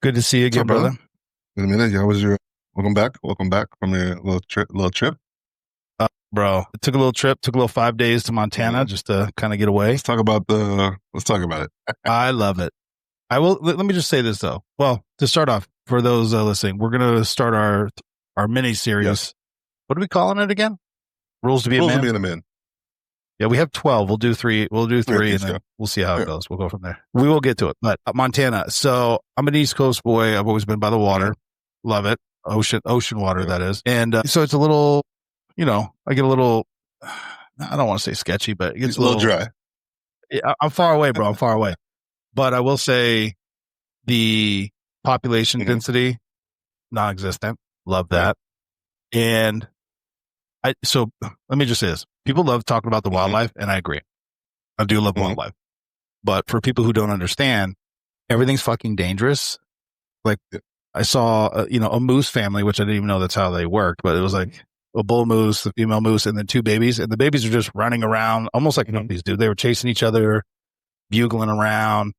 Good to see you What's up, again, brother? brother. In a minute. How was your? Welcome back. Welcome back from your little trip. Little trip. Bro, I took a little trip, took a little 5 days to Montana Mhm. just to kind of get away. Let's talk about it. I love it. I will, let me just say this though. Well, to start off, for those listening, we're going to start our mini Yes. series. What are we calling it again? Rules to be a Rules of man? being a man. Yeah, we have 12. We'll do three. We'll do Yeah, three and each then go. we'll see how it Yeah. goes. We'll go from there. We will get to it. But Montana. So I'm an East Coast boy. I've always been by the water. Love it. Ocean water, Yeah. that is. And so it's a little, I get a little, I don't want to say sketchy, but it gets A little dry. Yeah, I'm far away, bro. I'm far away. But I will say the population Mhm. density, non-existent. Love that. And so let me just say this. People love talking about the Mhm. wildlife, and I agree. I do love Mhm. wildlife. But for people who don't understand, everything's fucking dangerous. Like Yeah. I saw, a moose family, which I didn't even know that's how they worked, but it was like a bull moose, a female moose, and then two babies. And the babies are just running around almost like Mhm. puppies, dude. They were chasing each other, bugling around.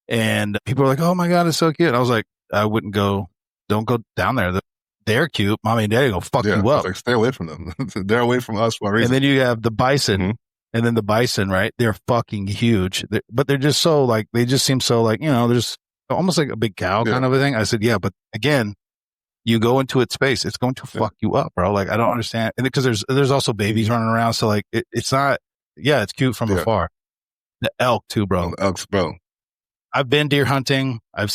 And people were like, "Oh my God, it's so cute." And I was like, I wouldn't go, don't go down there. They're cute. Mommy and daddy go fuck Yeah. you I up. was like, stay away from them. They're away from us for a And reason. then you have the bison. Mhm. And then the bison, right? They're fucking huge. But they're just so like, they just seem so like, they're just almost like a big cow Yeah. kind of a thing. I said, yeah, but again, you go into its space, it's going to Yeah. fuck you up, bro. Like, I don't understand. And because there's also babies running around. So like, it's not, yeah, it's cute from Yeah. afar. The elk too, bro. Elks, bro. I've been deer hunting. I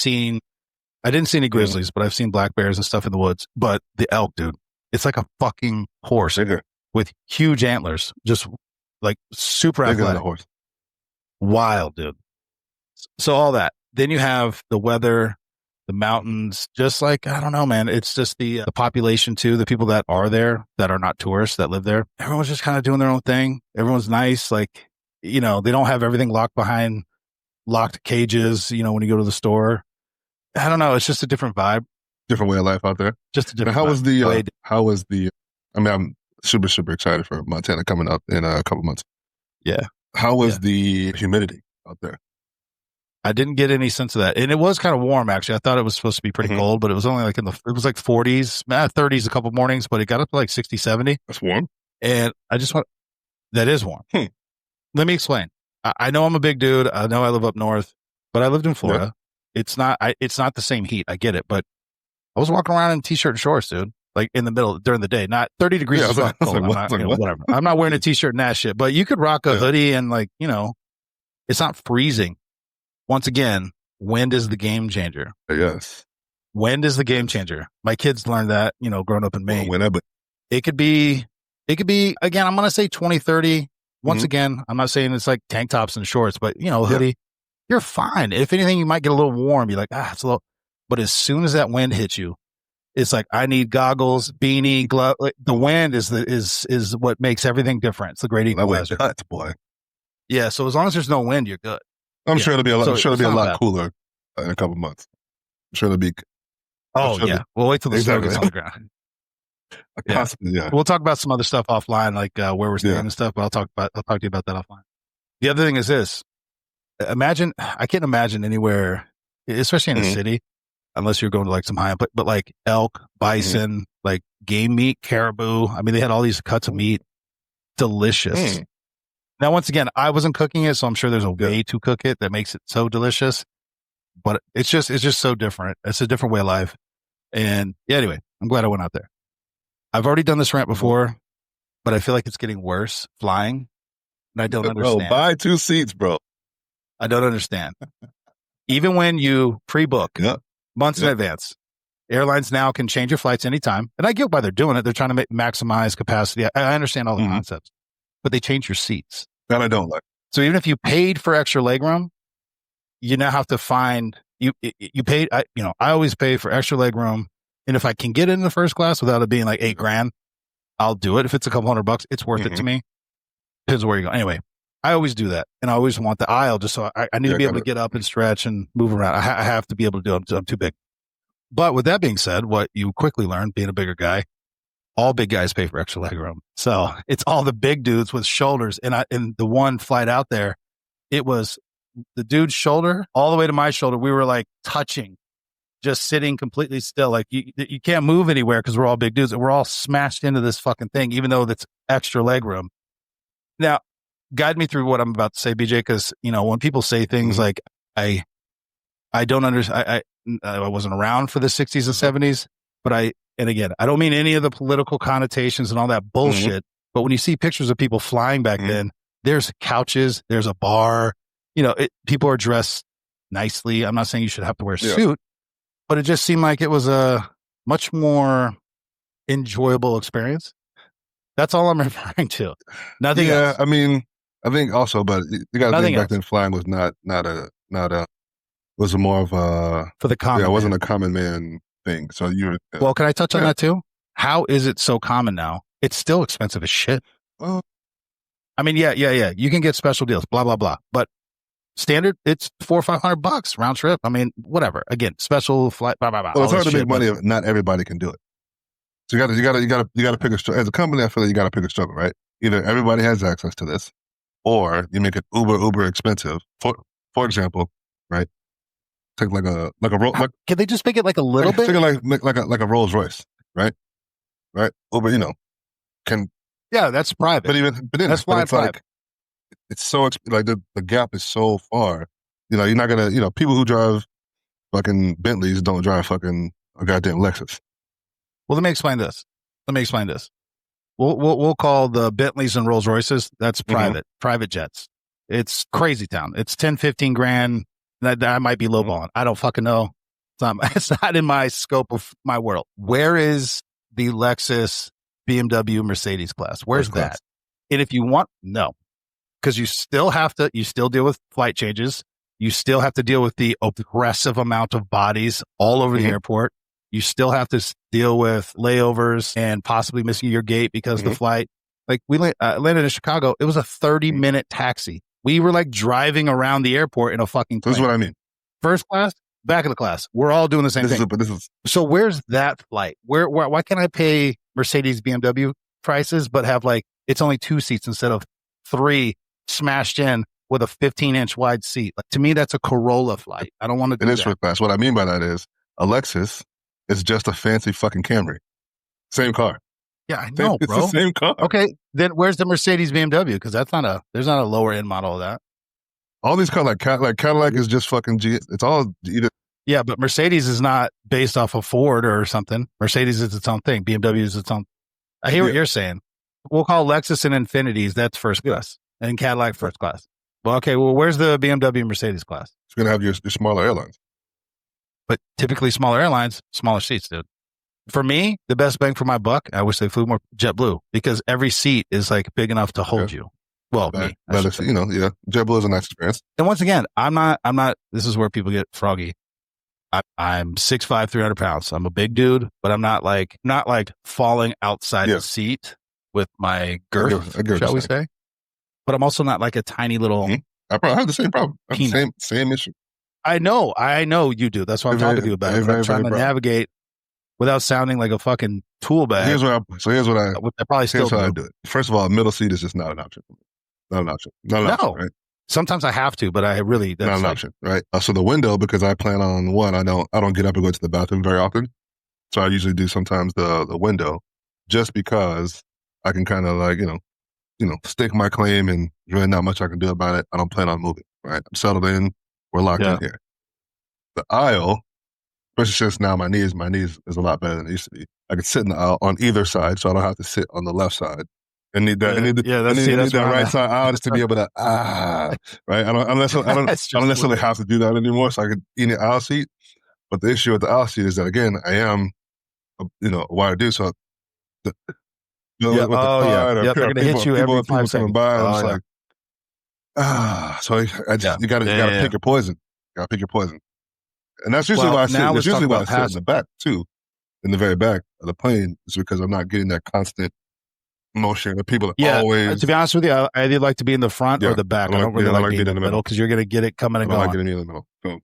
didn't see any grizzlies, but I've seen black bears and stuff in the woods. But the elk, dude, it's like a fucking horse Bigger. with huge antlers, just like super Bigger than a athletic. horse. Wild, dude. So all that. Then you have the weather, the mountains, just like, I don't know, man. It's just the population too, the people that are there that are not tourists that live there. Everyone's just kind of doing their own thing. Everyone's nice. Like, they don't have everything locked behind locked cages, when you go to the store. I don't know. It's just a different vibe. Different way of life out there. Just a Now, different vibe. how was the, I mean, I'm super, super excited for Montana coming up in a couple months. Yeah. How was Yeah. the humidity out there? I didn't get any sense of that. And it was kind of warm, actually. I thought it was supposed to be pretty Mhm. cold, but it was only like it was like 40s, 30s a couple mornings, but it got up to like 60, 70. That's warm. And that is warm. Let me explain. I know I'm a big dude. I know I live up north, but I lived in Florida. It's not the same heat. I get it, but I was walking around in t-shirt and shorts, dude. Like in the middle during the day, not 30 degrees Yeah, I is was like- fucking I was cold. like, I'm what? not, I was like, what? whatever. I'm not wearing a t-shirt and that shit, but you could rock a Yeah. hoodie and like, it's not freezing. Once again, wind is the game changer. Yes. Wind is the game changer. My kids learned that, growing up in Well, Maine. whenever. It could be, again, I'm going to say 20, 30. Once Mhm. again, I'm not saying it's like tank tops and shorts, but hoodie, you're fine. If anything, you might get a little warm. You're like, it's a little, but as soon as that wind hits you, it's like, I need goggles, beanie, glove. Like, the wind is what makes everything different. It's the great That way, equalizer. nuts, boy. Yeah. So as long as there's no wind, you're good. I'm Yeah. sure it'll be a lot. So I'm sure it'll be a it's not lot bad. cooler in a couple months. I'm sure it'll be. Oh sure yeah. We'll wait till the snow Exactly. gets on the ground. Yeah. Constantly, yeah. We'll talk about some other stuff offline, like where we're staying Yeah. and stuff. But I'll talk to you about that offline. The other thing is this: I can't imagine anywhere, especially in a Mhm. city, unless you're going to like some high, but like elk, bison, like game meat, caribou. I mean, they had all these cuts of meat, delicious. Mm. Now, once again, I wasn't cooking it, so I'm sure there's a Yeah. way to cook it that makes it so delicious. But it's just so different. It's a different way of life. And yeah, anyway, I'm glad I went out there. I've already done this rant before, but I feel like it's getting worse flying. And I don't Bro, understand. buy 2 seats, bro. I don't understand. Even when you pre-book Yeah. months in Yeah. advance, airlines now can change your flights anytime. And I get why they're doing it. They're trying to maximize capacity. I understand all the Mhm. concepts, but they change your seats. That I don't like. So even if you paid for extra legroom, you now have to find you paid. I always pay for extra legroom, and if I can get it in the first class without it being like $8,000, I'll do it. If it's a couple $100, it's worth it to me. Depends where you go. Anyway, I always do that, and I always want the aisle just so I need to be able to get up and stretch and move around. I have to be able to do it. I'm too big. But with that being said, what you quickly learn being a bigger guy, all big guys pay for extra legroom. So it's all the big dudes with shoulders. And the one flight out there, it was the dude's shoulder all the way to my shoulder. We were like touching. just sitting completely still. Like you can't move anywhere because we're all big dudes and we're all smashed into this fucking thing, even though that's extra leg room. Now, guide me through what I'm about to say, BJ, because, when people say things like, I don't understand, I wasn't around for the 60s and 70s, but and again, I don't mean any of the political connotations and all that bullshit, but when you see pictures of people flying back then, there's couches, there's a bar, people are dressed nicely. I'm not saying you should have to wear a suit, but it just seemed like it was a much more enjoyable experience. That's all I'm referring to. Nothing else. I mean, I think also, but you got to think back then flying was not was more of a for the common. Yeah, it wasn't a common man thing. So well, can I touch on that too? How is it so common now? It's still expensive as shit. Well, I mean, yeah. You can get special deals, blah blah blah. But standard, it's $400 or $500 round trip. I mean, whatever. Again, special flight, blah blah blah. Well, it's hard to make money if not everybody can do it. So you got to pick a struggle. As a company, I feel like you got to pick a struggle, right? Either everybody has access to this, or you make it uber expensive. For example, right? Take like a can they just make it like a little bit? Take it like a Rolls Royce, right? Uber, can. Yeah, that's private. But then that's private. Like, it's so like the gap is so far. You're not gonna. People who drive fucking Bentleys don't drive fucking a goddamn Lexus. Well, let me explain this. We'll call the Bentleys and Rolls Royces. That's private jets. It's crazy town. It's 10, 15 grand. That might be lowballing. I don't fucking know. It's not in my scope of my world. Where is the Lexus, BMW, Mercedes class? Where's that? And if you want, no, because you still deal with flight changes. You still have to deal with the oppressive amount of bodies all over the airport. You still have to deal with layovers and possibly missing your gate because the flight, like we landed in Chicago, it was a 30-minute taxi. We were like driving around the airport in a fucking plane. This is what I mean. First class, back of the class. We're all doing the same thing. So where's that flight? Why can't I pay Mercedes, BMW prices, but have it's only 2 seats instead of 3 smashed in with a 15-inch wide seat? Like, to me, that's a Corolla flight. I don't want to do that. It is first class. What I mean by that is a Lexus is just a fancy fucking Camry. Same car. Yeah, I know, bro. It's the same car. Okay, then where's the Mercedes, BMW? Because there's not a lower end model of that. All these cars, like Cadillac is just fucking G. It's all either. Yeah, but Mercedes is not based off of Ford or something. Mercedes is its own thing. BMW is its own. I hear what you're saying. We'll call Lexus and Infinities, that's first class, and Cadillac first class. Well, okay, where's the BMW and Mercedes class? It's going to have your smaller airlines. But typically smaller airlines, smaller seats, dude. For me, the best bang for my buck, I wish they flew more JetBlue, because every seat is big enough to hold you. Well, me. JetBlue is a nice experience. And once again, I'm not, this is where people get froggy. I'm 6'5", 300 pounds. I'm a big dude, but I'm not falling outside the seat with my girth, shall we say? But I'm also not like a tiny little. I have the same problem. I have the same issue. I know you do. That's why I'm talking to you about it. I'm trying to navigate without sounding like a fucking tool bag. Here's what I probably still do. I do it. First of all, middle seat is just not an option for me. Not an option. Right? Sometimes I have to, but I really that's not an option, right? So the window, because I plan on I don't get up and go to the bathroom very often, so I usually do sometimes the window, just because I can kind of stake my claim, and really not much I can do about it. I don't plan on moving. Right? I'm settled in. We're locked in here. The aisle, especially since now my knees is a lot better than it used to be. I can sit in the aisle on either side, so I don't have to sit on the left side. I need that. I need that right side aisle just to be able to right. I don't necessarily have to do that anymore. So I could eat an aisle seat. But the issue with the aisle seat is that, again, I am a wider dude. So with the car, they're gonna hit you every 5 seconds. By, I'm just like, so you gotta pick your poison. You gotta pick your poison. And that's usually why I sit. That's usually why I sit in the back too, in the very back of the plane, is because I'm not getting that constant motion. The people always. To be honest with you, I either like to be in the front or the back. I don't really like being in the middle, because you're going to get it coming and going. I like getting in the middle. So.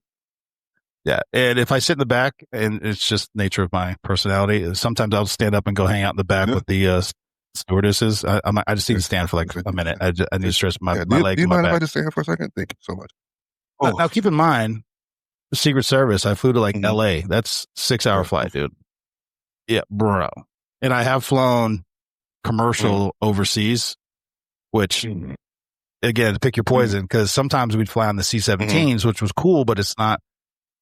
Yeah, and if I sit in the back, and it's just nature of my personality, sometimes I'll stand up and go hang out in the back with the stewardesses. I just need to stand for a minute. I need to stretch my leg. Do you mind if I just stand for a second? Thank you so much. Now, keep in mind, Secret Service. I flew to like Mhm. LA. That's 6-hour Yeah. flight, dude. Yeah, bro. And I have flown commercial overseas, which again, pick your poison, because sometimes we'd fly on the C-17s, which was cool, but it's not.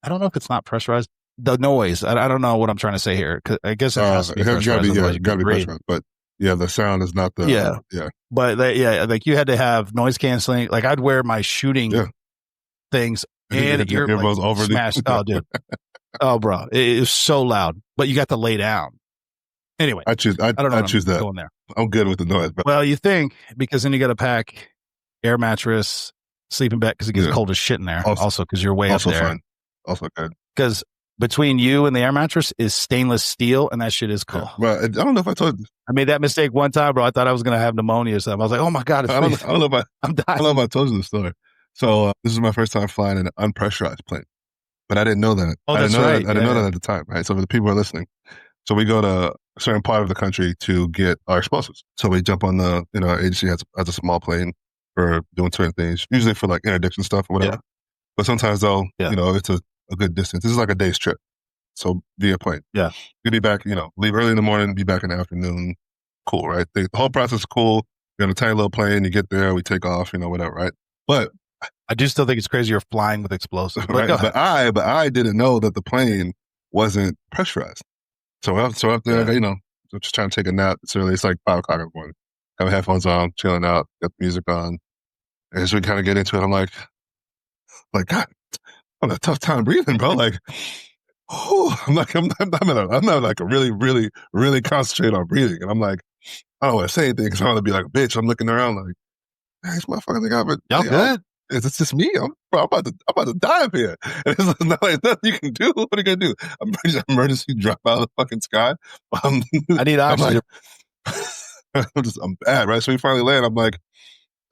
I don't know if it's not pressurized. The noise. I don't know what I'm trying to say here. 'Cause I guess it has to be It gotta pressurized. be, Otherwise, you gotta could be breathe. pressurized. But yeah, the sound is not the, Yeah. But like you had to have noise canceling. Like I'd wear my shooting things and earbuds like, over smashed. Oh, dude. Oh, bro. It was so loud, but you got to lay down. Anyway, I choose that. Going there. I'm good with the noise. But Well, you think, because then you got to pack air mattress, sleeping bag, because it gets cold as shit in there. Also, because you're way up there. Fine. Also good. Because between you and the air mattress is stainless steel, and that shit is cold. Yeah. Well, I don't know if I told you. I made that mistake one time, bro. I thought I was going to have pneumonia or something. I was like, oh my God, it's I don't know if I'm dying. I don't know if I told you the story. So this is my first time flying in an unpressurized plane, but I didn't know that. Oh, I that's didn't know right. that. I didn't know that at the time, right? So for the people who are listening, so we go to a certain part of the country to get our explosives. So we jump on the, our agency has a small plane for doing certain things, usually for like interdiction stuff or whatever. Yeah. But sometimes though, it's a good distance. This is like a day's trip. So via plane. Yeah. You'll be back, leave early in the morning, be back in the afternoon. Cool, right? The whole process is cool. You're on a tiny little plane, you get there, we take off, whatever, right? But I do still think it's crazy you're flying with explosives. Right? But I didn't know that the plane wasn't pressurized. So up there, just trying to take a nap. It's early. It's like 5 o'clock in the morning. Have headphones on, chilling out, got the music on. And as we kind of get into it, I'm like, God, I'm having a tough time breathing, bro. Like, I'm not like a really, really, really concentrate on breathing. And I'm like, I don't want to say anything because I want to be like a bitch. I'm looking around like, hey, this motherfucker think y'all good? Is this just me? I'm about to die up here. And it's not like nothing you can do. What are you gonna do? Emergency drop out of the fucking sky. I need oxygen. I'm bad, right? So we finally land. I was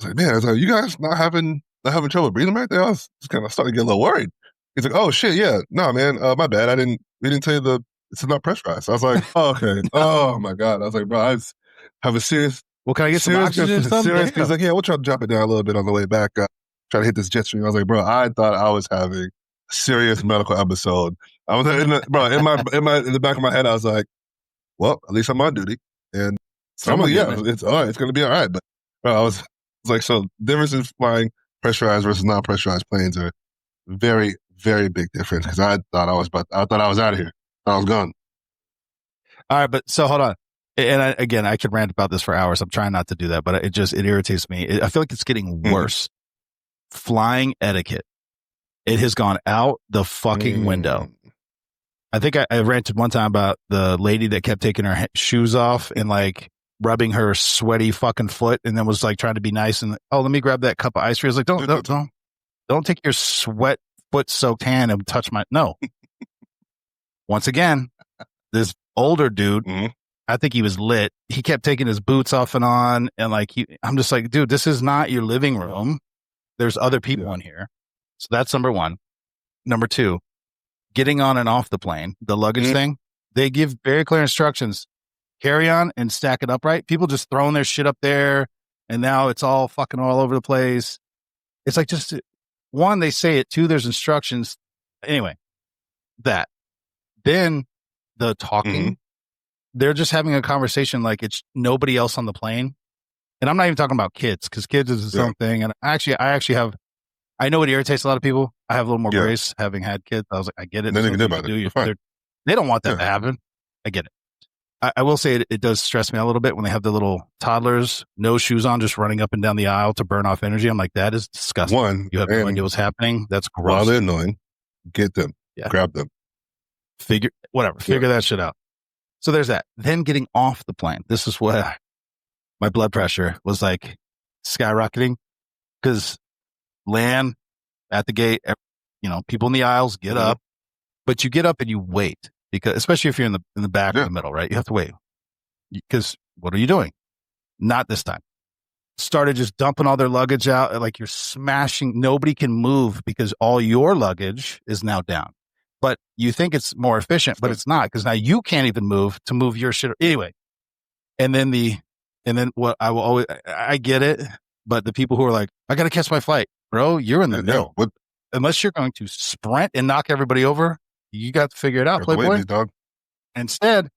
like, man, you guys not having trouble breathing right there? I was just kind of starting to get a little worried. He's like, oh shit, yeah, no, man, my bad. We didn't tell you it's not pressurized. I was like, oh, okay. Oh my God. I was like, bro, I have a serious. Well, can I get some oxygen? He's like, yeah, we'll try to drop it down a little bit on the way back. Try to hit this jet stream. I was like, bro, I thought I was having a serious medical episode. I was in the back of my head, I was like, well, at least I'm on duty. And so I'm like, yeah, it's all right. It's going to be all right. But I was like, so difference in flying pressurized versus non-pressurized planes are very, very big difference. Because I thought I was out of here. I was gone. All right, but so hold on. And I could rant about this for hours. I'm trying not to do that, but it irritates me. I feel like it's getting worse. Flying etiquette. It has gone out the fucking window. I think I ranted one time about the lady that kept taking her shoes off and like rubbing her sweaty fucking foot, and then was like trying to be nice and, oh, let me grab that cup of ice cream. I was like, don't take your sweat foot soaked hand and touch my, no. Once again, this older dude, I think he was lit. He kept taking his boots off and on, and like I'm just like, dude, this is not your living room. There's other people in here. So that's number one. Number two, getting on and off the plane, the luggage thing, they give very clear instructions. Carry on and stack it upright. People just throwing their shit up there, and now it's all fucking all over the place. It's like, just one, they say it. Two, there's instructions. Anyway, that. Then the talking, they're just having a conversation like it's nobody else on the plane. And I'm not even talking about kids, because kids is its own thing. And I actually have, I know it irritates a lot of people. I have a little more grace having had kids. I was like, I get it. Nothing you can do about it. They don't want that to happen. I get it. I will say it does stress me a little bit when they have the little toddlers, no shoes on, just running up and down the aisle to burn off energy. I'm like, that is disgusting. You have no idea what's happening. That's gross. While they're annoying, get them, grab them. Figure that shit out. So there's that. Then getting off the plane. This is what my blood pressure was like skyrocketing, because land at the gate, people in the aisles get up, but you get up and you wait, because especially if you're in the back or the middle, right? You have to wait, because what are you doing? Not this time. Started just dumping all their luggage out. Like, you're smashing. Nobody can move because all your luggage is now down. But you think it's more efficient, but it's not, because now you can't even move to move your shit. Anyway. And then what I will always, I get it, but the people who are like, I got to catch my flight, bro, you're in the middle. unless you're going to sprint and knock everybody over, you got to figure it out, Got the Playboy. way, dog. Instead,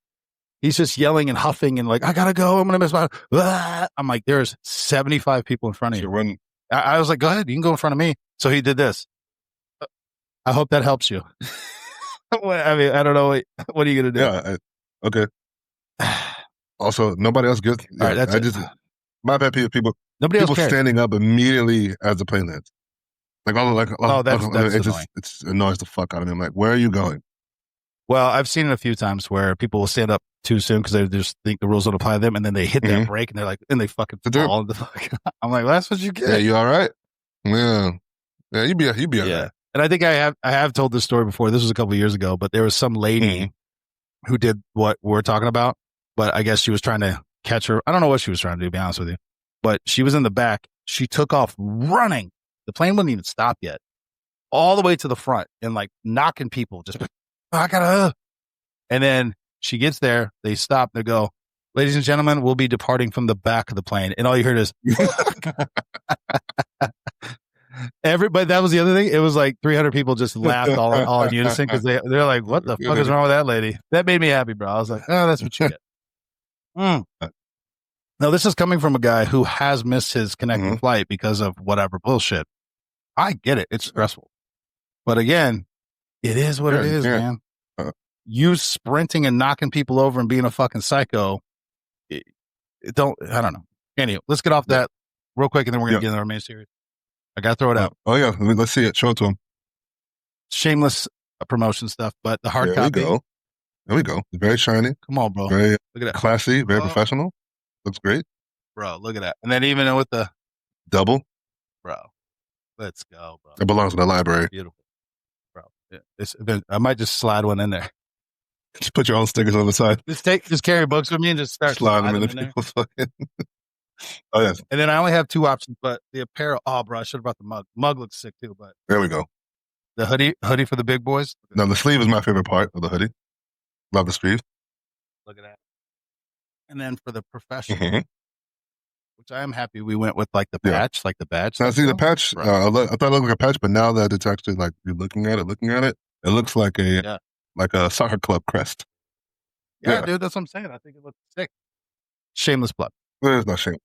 he's just yelling and huffing and like, I gotta go. I'm gonna miss my. I'm like, there's 75 people in front of you. Run. I was like, go ahead, you can go in front of me. So he did this. I hope that helps you. I mean, I don't know. What are you gonna do? Yeah. Okay. Also, nobody else gets. Yeah, All right, that's it. My pet peeve: people standing up immediately as the plane lands. Like that's it annoys the fuck out of me. I'm like, where are you going? Well, I've seen it a few times where people will stand up too soon because they just think the rules don't apply to them, and then they hit that brake and they're like, and they fucking fall into the fuck. I'm like, well, that's what you get. Yeah, you all right? Yeah, you be all right. And I think I have told this story before. This was a couple of years ago, but there was some lady who did what we're talking about, but I guess she was trying to catch her. I don't know what she was trying to do, to be honest with you, but she was in the back. She took off running. The plane wouldn't even stop yet, all the way to the front and like knocking people. Just I gotta. And then she gets there. They stop. They go, ladies and gentlemen, we'll be departing from the back of the plane. And all you heard is everybody. That was the other thing. It was like 300 people just laughed all in unison because they're like, what the fuck is wrong with that lady? That made me happy, bro. I was like, oh, that's what you get. Now, this is coming from a guy who has missed his connecting flight because of whatever bullshit. I get it. It's stressful. But again, it is what it is, man. You sprinting and knocking people over and being a fucking psycho. I don't know. Anyway, let's get off that real quick and then we're going to get into our main series. I got to throw it out. Oh, yeah. Let's see it. Show it to him. Shameless promotion stuff, but the hard copy. There we go. Very shiny. Come on, bro. Very look at that. Classy. Very professional. Looks great. Bro, look at that. And then even with the double. Bro, let's go, bro. It belongs to the library. Beautiful. Bro. Yeah, I might just slide one in there. Just put your own stickers on the side. Just carry books with me and just start sliding them in people's fucking. Oh, yes. And then I only have two options, but the apparel. Oh, bro, I should have brought the mug. Mug looks sick too, but. There we go. The hoodie for the big boys. No, the sleeve is my favorite part of the hoodie. Love the sleeve. Look at that. And then for the professional, which I am happy we went with like the patch, like the badge. Now, see the patch. I thought it looked like a patch, but now that it's actually like you're looking at it, it looks like a soccer club crest. Yeah, dude, that's what I'm saying. I think it looks sick. Shameless plug. There's no shame.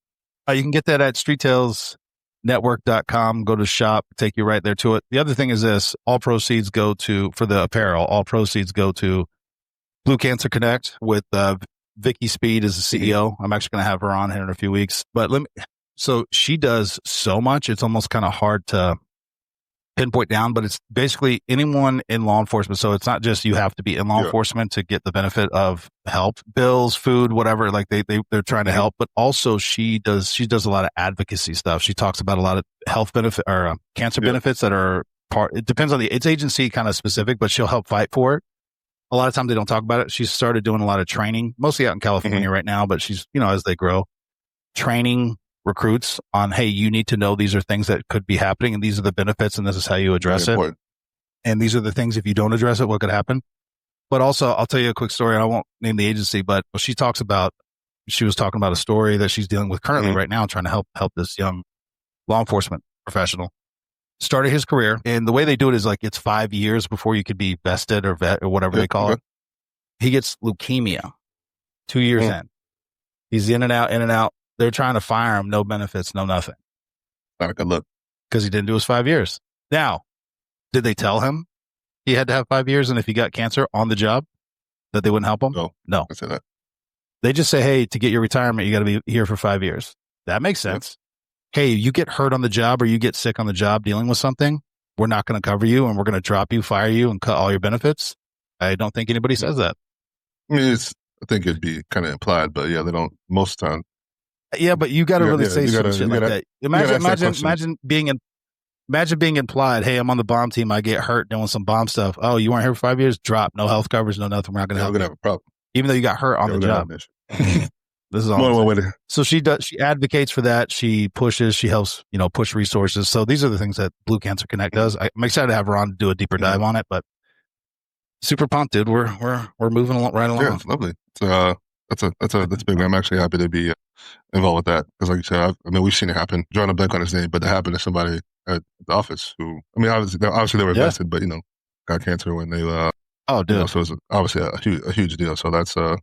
You can get that at streettailsnetwork.com. Go to shop, take you right there to it. The other thing is this: all proceeds go to, for the apparel, all proceeds go to Blue Cancer Connect with Vicky Speed is the CEO. I'm actually going to have her on here in a few weeks. But so she does so much, it's almost kind of hard to pinpoint down, but it's basically anyone in law enforcement. So it's not just you have to be in law enforcement to get the benefit of help, bills, food, whatever. Like they're trying to help, but also she does a lot of advocacy stuff. She talks about a lot of health benefit or cancer benefits that are it depends on it's agency kind of specific, but she'll help fight for it. A lot of times they don't talk about it. She's started doing a lot of training, mostly out in California right now, but she's, as they grow, training recruits on, hey, you need to know these are things that could be happening and these are the benefits and this is how you address it. And these are the things, if you don't address it, what could happen. But also, I'll tell you a quick story, and I won't name the agency, but she was talking about a story that she's dealing with currently right now, trying to help this young law enforcement professional. Started his career, and the way they do it is like it's 5 years before you could be vested or vet or whatever they call it. He gets leukemia 2 years in. He's in and out. They're trying to fire him. No benefits, no nothing. Not a good look. Because he didn't do his 5 years. Now, did they tell him he had to have 5 years and if he got cancer on the job that they wouldn't help him? No. I say that. They just say, hey, to get your retirement, you got to be here for 5 years. That makes sense. Hey, you get hurt on the job or you get sick on the job dealing with something, we're not going to cover you and we're going to drop you, fire you, and cut all your benefits. I don't think anybody says that. I mean, I think it'd be kind of implied, but yeah, they don't most of the time. Yeah, but you got to really say some shit like that. Imagine being implied, hey, I'm on the bomb team, I get hurt doing some bomb stuff. Oh, you weren't here for 5 years? Drop. No health coverage, no nothing. We're not going to help. We're going to have a problem. Even though you got hurt on the job. This is all. So she advocates for that. She pushes, she helps, push resources. So these are the things that Blue Cancer Connect does. I'm excited to have her on to do a deeper dive on it, but super pumped, dude. We're moving right along. Yeah, it's lovely. So that's big. I'm actually happy to be involved with that because, like you said, I mean, we've seen it happen. Drawing a blank on his name, but it happened to somebody at the office who, I mean, obviously they were invested, but got cancer when they, Oh, dude. so it's obviously a huge deal. So that's going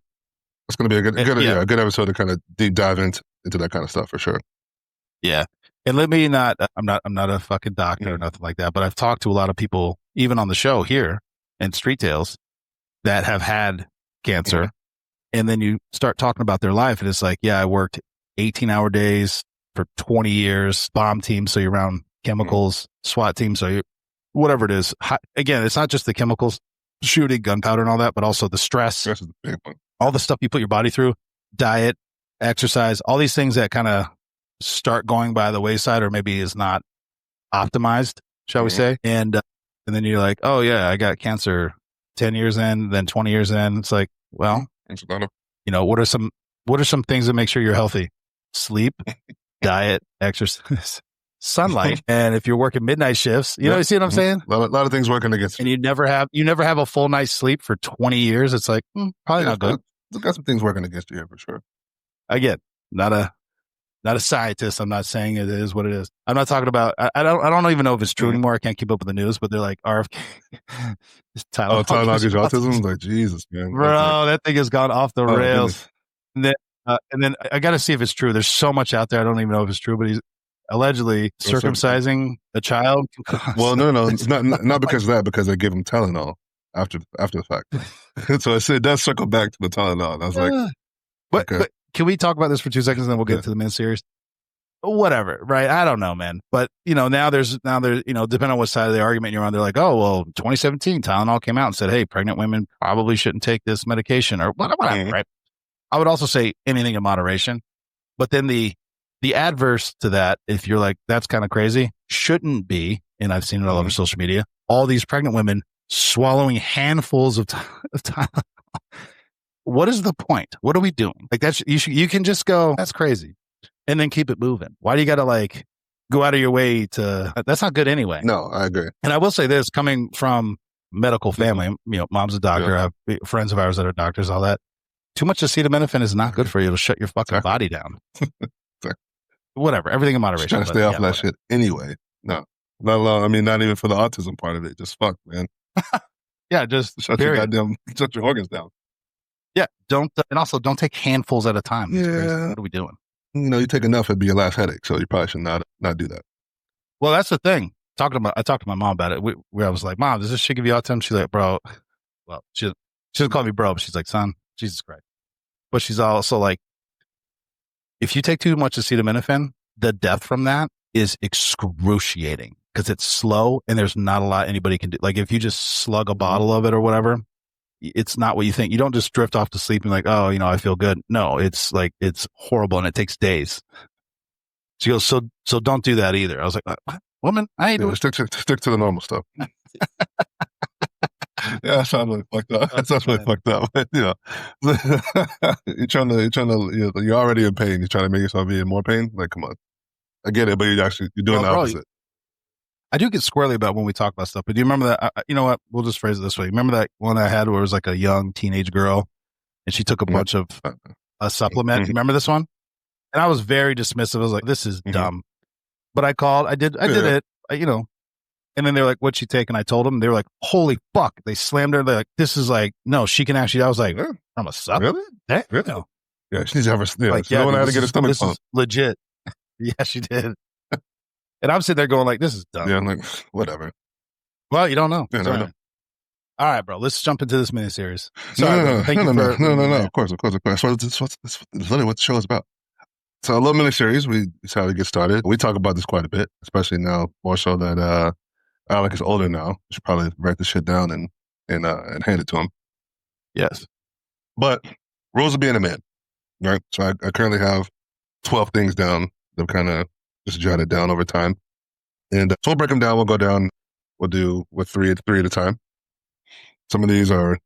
to be a good episode to kind of deep dive into that kind of stuff for sure. Yeah. And let me not, I'm not a fucking doctor or nothing like that, but I've talked to a lot of people, even on the show here in Street Tales, that have had cancer. And then you start talking about their life, and it's like, yeah, I worked 18-hour days for 20 years, bomb team, so you're around chemicals, SWAT team, so you, whatever it is. Again, it's not just the chemicals, shooting, gunpowder and all that, but also the stress, all the stuff you put your body through, diet, exercise, all these things that kind of start going by the wayside or maybe is not optimized, shall we say. And then you're like, oh yeah, I got cancer 10 years in, then 20 years in. It's like, well, what are some things that make sure you're healthy? Sleep, diet, exercise, sunlight. And if you're working midnight shifts, you see what I'm saying? A lot of things working against you. And you never have a full night's sleep for 20 years. It's like, probably not good. Got some things working against you here for sure. Again, not a scientist. I'm not saying it is what it is. I'm not talking about, I don't even know if it's true anymore. I can't keep up with the news, but they're like, RFK. Tylenol gives you autism? Like, Jesus, man. Bro, that thing has gone off the rails. And then I got to see if it's true. There's so much out there. I don't even know if it's true, but he's allegedly circumcising a child. Well, no. Not because of that, because they give him Tylenol after the fact. So it does circle back to the Tylenol. I was like, but can we talk about this for 2 seconds and then we'll get to the miniseries? Whatever, right? I don't know, man. But, now there's, depending on what side of the argument you're on, they're like, oh, well, 2017, Tylenol came out and said, hey, pregnant women probably shouldn't take this medication or whatever, right? I would also say anything in moderation. But then the adverse to that, if you're like, that's kind of crazy, shouldn't be, and I've seen it all over social media, all these pregnant women swallowing handfuls of Tylenol. What is the point? What are we doing? Like that's, you can just go, that's crazy. And then keep it moving. Why do you got to like go out of your way to, that's not good anyway. No, I agree. And I will say this, coming from medical family, mom's a doctor, I have friends of ours that are doctors, all that. Too much acetaminophen is not good for you. It'll shut your fucking body down. Whatever. Everything in moderation. Trying to stay off that shit anyway. No, not alone. I mean, not even for the autism part of it. Just fuck, man. Just shut your organs down. Yeah. And also don't take handfuls at a time. Yeah. What are we doing? You take enough, it'd be your last headache. So you probably should not do that. Well, that's the thing. I talked to my mom about it. I was like, Mom, does this shit give you autism? She's like, bro. Well, she doesn't call me bro, but she's like, son, Jesus Christ. But she's also like, if you take too much acetaminophen, the death from that is excruciating because it's slow and there's not a lot anybody can do. Like if you just slug a bottle of it or whatever, it's not what you think. You don't just drift off to sleep and like, oh, I feel good. No, it's like, it's horrible and it takes days. She goes, so don't do that either. I was like, what? Woman, I ain't doing it. Stick to the normal stuff. Yeah, that sounds really fucked up. That sounds really fucked up. But, you're already in pain. You're trying to make yourself be in more pain. Like, come on. I get it, but you're doing the opposite. I do get squirrely about when we talk about stuff, but do you remember that? You know what? We'll just phrase it this way. Remember that one I had where it was like a young teenage girl and she took a bunch of a supplement. Mm-hmm. Remember this one? And I was very dismissive. I was like, this is dumb. But I called, I did it, and then they're like, what'd she take? And I told them, they were like, holy fuck. They slammed her. They're like, this is like, no, she can actually, I was like, I'm a supplement? Really? Really? No. Yeah, she needs to have her, no one had to get her stomach pumped. Legit. Yeah, she did. And I'm sitting there going like, this is dumb. Yeah, I'm like, whatever. Well, you don't know. Yeah, no. All right, bro. Let's jump into this miniseries. No. Of course. That's literally what the show is about. So a little miniseries, we decided to get started. We talk about this quite a bit, especially now, more so that Alec is older now. We should probably write this shit down and hand it to him. Yes. But rules of being a man, right? So I currently have 12 things down that kind of just jotted down over time. And so we'll break them down. We'll go down. We'll do with three at a time. Some of these are,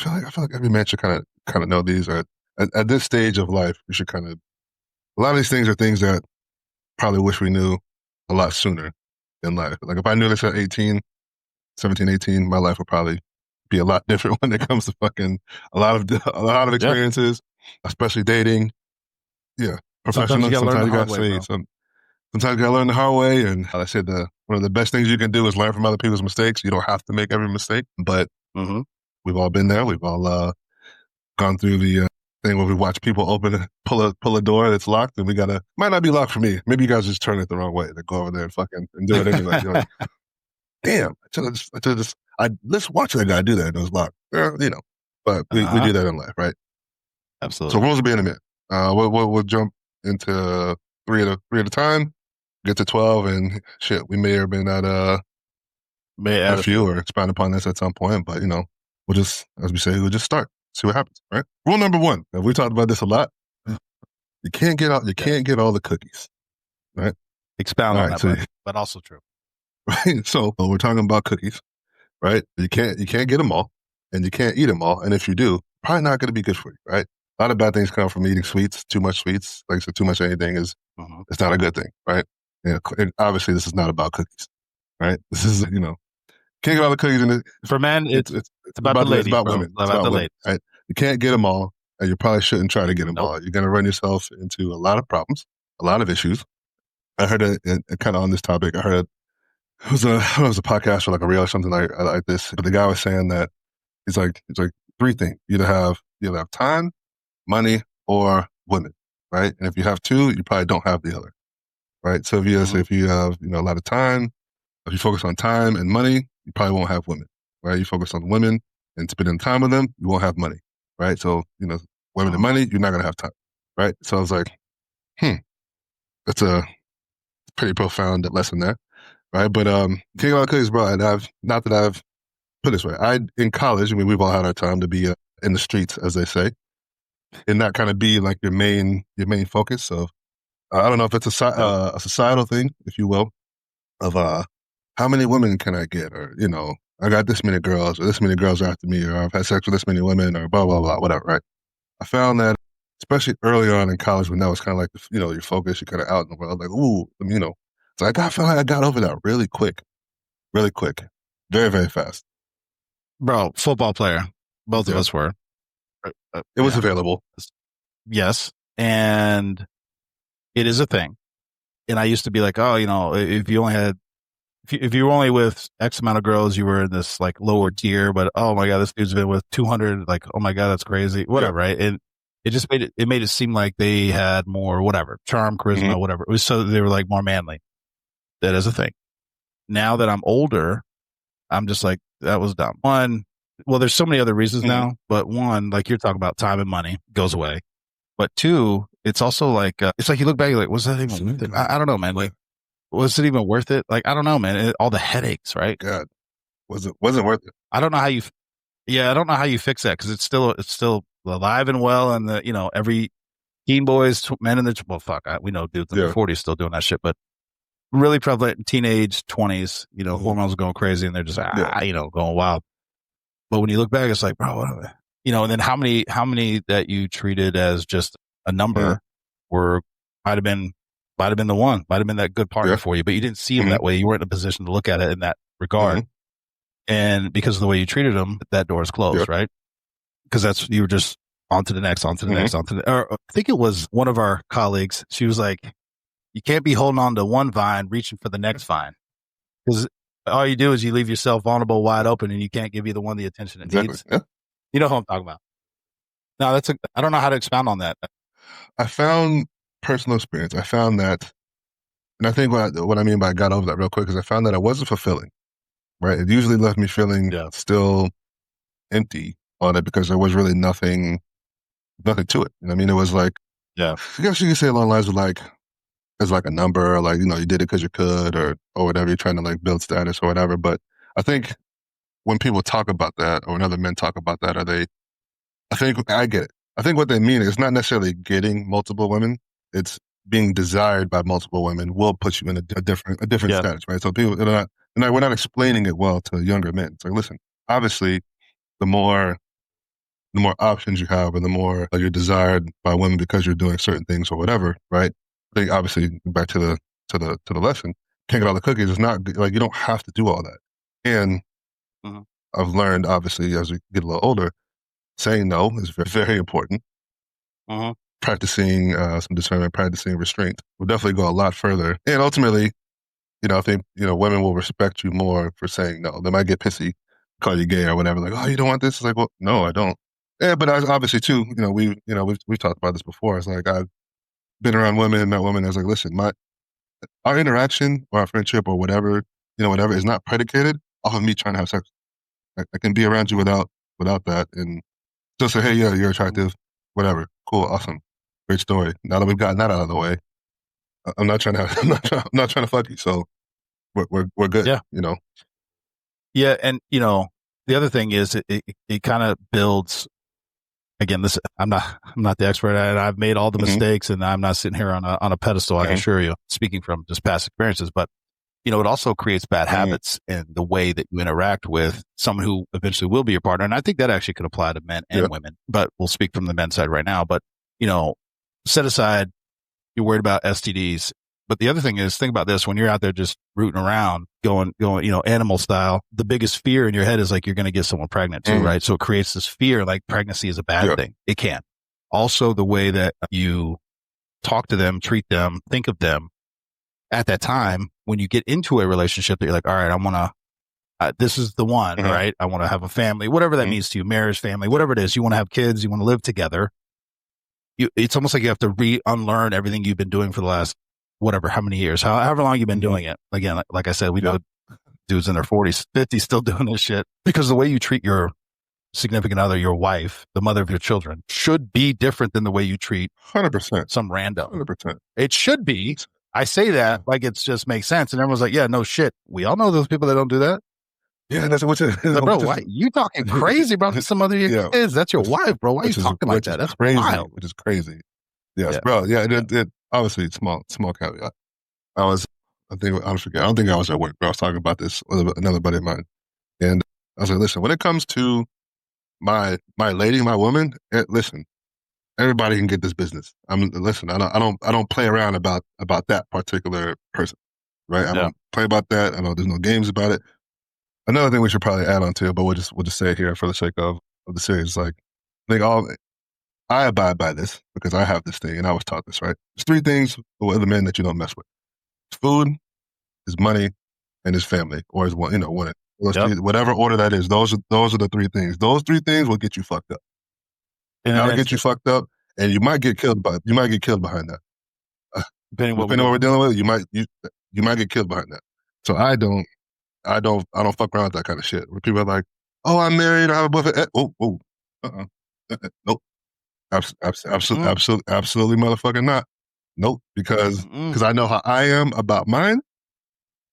I feel like every man should kind of know these. At this stage of life, we should kind of, a lot of these things are things that probably wish we knew a lot sooner in life. Like if I knew this at 17, 18, my life would probably be a lot different when it comes to fucking a lot of experiences. especially dating. Yeah, Sometimes you professional. gotta learn the Sometimes you hard got to way, say bro. some. Sometimes you gotta learn the hard way. And like I said, one of the best things you can do is learn from other people's mistakes. You don't have to make every mistake, but Mm-hmm. we've all been there. We've all gone through the thing where we watch people pull a door that's locked, and we gotta might not be locked for me. Maybe you guys just turn it the wrong way. They go over there and fucking and do it anyway. You're like, damn, I should just let's watch that guy do that. And it was locked. But we Uh-huh. do that in life, right? So Absolutely. rules will be in a minute. We'll jump into three at a time. Get to 12, and shit, we may or may not May add add a a few. few or expand upon this at some point. But we'll just, as we say, we'll just start, see what happens. Right. Rule number one. And we talked about this a lot. You can't get out. You Yes. can't get all the cookies. Right. Expound All on right. that, So but also true. right. So we're talking about cookies. Right. You can't get them all, and you can't eat them all. And if you do, probably not going to be good for you. Right. A lot of bad things come from eating sweets. Too much sweets, like I said, too much anything is Mm-hmm. it's not a good thing. Right. And obviously, this is not about cookies. Right. This is can't get all the cookies in it. For men, it's about the It's ladies, about bro. women. It's It's about about the women, ladies. right? You can't get them all, and you probably shouldn't try to get them Nope. all. You're going to run yourself into a lot of problems, a lot of issues. I heard it kind of on this topic. I heard it was a podcast or like a reel or something like this. But the guy was saying that it's like three things. You either have time, money, or women, right? And if you have two, you probably don't have the other, right? So Mm-hmm. if you have a lot of time, if you focus on time and money, you probably won't have women, right? You focus on women and spending time with them, you won't have money, right? So, women and Mm-hmm. money, you're not going to have time, right? So I was like, hmm, that's a pretty profound lesson there, right? But King of all cookies, bro, and not that I've put it this way. In college, I mean, we've all had our time to be in the streets, as they say, and that kind of be like your main focus. So I don't know if it's Yep. a societal thing, if you will, of how many women can I get, or I got this many girls, or this many girls are after me, or I've had sex with this many women, or blah blah blah, whatever. Right? I found that, especially early on in college, when that was kind of like your focus, you're kind of out in the world, like So I felt like I got over that really quick, very very fast. Bro, football player. Both of Yeah, us were. it was Yeah. available. Yes. And it is a thing. And I used to be like, oh, if you only had, if you were only with X amount of girls, you were in this like lower tier, but oh my God, this dude's been with 200. Like, oh my God, that's crazy. Yeah. Whatever. Right. And it just made it seem like they had more, whatever, charm, Mm-hmm. charisma, whatever. It was so they were like more manly. That is a thing. Now that I'm older, I'm just like, that was dumb. One, well, there's so many other reasons Mm-hmm. now, but one, like you're talking about time and money goes away. But two, it's also like, it's like you look back, you're like, was that even worth it? I don't know, man. Like, was it even worth it? Like, I don't know, man. All the headaches, right? God, wasn't worth it. I don't know how yeah, I don't know how you fix that because it's still alive and well. And every teen boys, men in the, well, fuck, we know dudes in their Yeah. 40s still doing that shit, but really prevalent in teenage 20s, Mm-hmm. hormones are going crazy and they're just, Yeah. going wild. But when you look back, it's like, bro, and then how many that you treated as just a Mm-hmm. number were might have been the one, might have been that good partner Yeah. for you, but you didn't see him Mm-hmm. that way. You weren't in a position to look at it in that regard. Mm-hmm. And because of the way you treated him, that door is Yeah. closed, right? Because you were just on to the next, on to the Mm-hmm. next, or I think it was one of our colleagues. She was like, you can't be holding on to one vine, reaching for the next vine. Because all you do is you leave yourself vulnerable, wide open, and you can't give either one the attention it Exactly. needs. Yeah. You know who I'm talking about. No, I don't know how to expound on that. I found personal experience. I found that, and I think what I mean by I got over that real quick is I found that it wasn't fulfilling. Right, it usually left me feeling Yeah. still empty on it because there was really nothing to it. I mean, it was like, Yeah. I guess you could say along the lines of like, it's like a number, or like you did it because you could, or whatever. You're trying to like build status or whatever. But I think when people talk about that, or when other men talk about that, I think I get it. I think what they mean is not necessarily getting multiple women. It's being desired by multiple women will put you in a different Yeah. status, right? So people we're not explaining it well to younger men. It's like, listen, obviously, the more options you have, and the more you're desired by women because you're doing certain things or whatever, right? I think obviously back to the lesson, can't get all the cookies. It's not like you don't have to do all that. And Mhm. I've learned obviously as we get a little older, saying no is very, very important. Mhm. practicing some discernment, practicing restraint will definitely go a lot further. And ultimately, I think, women will respect you more for saying no. They might get pissy, call you gay or whatever, like, oh, you don't want this? It's like, well, no, I don't. Yeah, but obviously too, we've talked about this before. It's like I've been around women, met women. I was like, listen, our interaction or our friendship or whatever is not predicated off of me trying to have sex. I can be around you without that, and just say, hey, yeah, you're attractive, whatever, cool, awesome, great story. Now that we've gotten that out of the way, I'm not trying to I'm not trying to fuck you. So we're good. Yeah. Yeah. And, the other thing is it kind of builds, again, this, I'm not the expert at it. I've made all the mistakes and I'm not sitting here on a pedestal. I can assure you, speaking from just past experiences, but it also creates bad habits in the way that you interact with someone who eventually will be your partner. And I think that actually could apply to men and women, but we'll speak from the men's side right now. But, set aside, you're worried about STDs. But the other thing is, think about this: when you're out there just rooting around, going, animal style, the biggest fear in your head is like you're going to get someone pregnant too, right? So it creates this fear, like pregnancy is a bad thing. It can. Also, the way that you talk to them, treat them, think of them at that time when you get into a relationship that you're like, all right, I want to. This is the one, right? I want to have a family, whatever that means to you, marriage, family, whatever it is. You want to have kids, you want to live together. It's almost like you have to unlearn everything you've been doing for the last how many years, however long you've been doing it. Again, like I said, we know dudes in their 40s, 50s still doing this shit, because the way you treat your significant other, your wife, the mother of your children, should be different than the way you treat 100% some random. 100%. It should be. I say that like it just makes sense, and everyone's like, "Yeah, no shit." We all know those people that don't do that. Yeah, that's what bro. Why you talking crazy about some other kids? That's your wife, bro. Why are you talking like that? That's crazy. Wild. Which is crazy. Yes, bro. Yeah, it obviously small caveat. I don't think I was at work, but I was talking about this with another buddy of mine, and I was like, listen, when it comes to my lady, my woman, listen, everybody can get this business. I don't play around about that particular person, right? I don't play about that. I know there's no games about it. Another thing we should probably add on to, but we'll just say it here for the sake of the series, like, I think I abide by this because I have this thing and I was taught this, right? There's three things with the men that you don't mess with: it's food, his money, and his family, or his one. Whatever order that is. Those are the three things. Those three things will get you fucked up. That'll get you fucked up, and you might get killed behind that. Depending on what we're dealing with, you might get killed behind that. So I don't fuck around with that kind of shit. Where people are like, "Oh, I'm married. I have a boyfriend." Nope. Absolutely, motherfucking not. Nope. Because I know how I am about mine.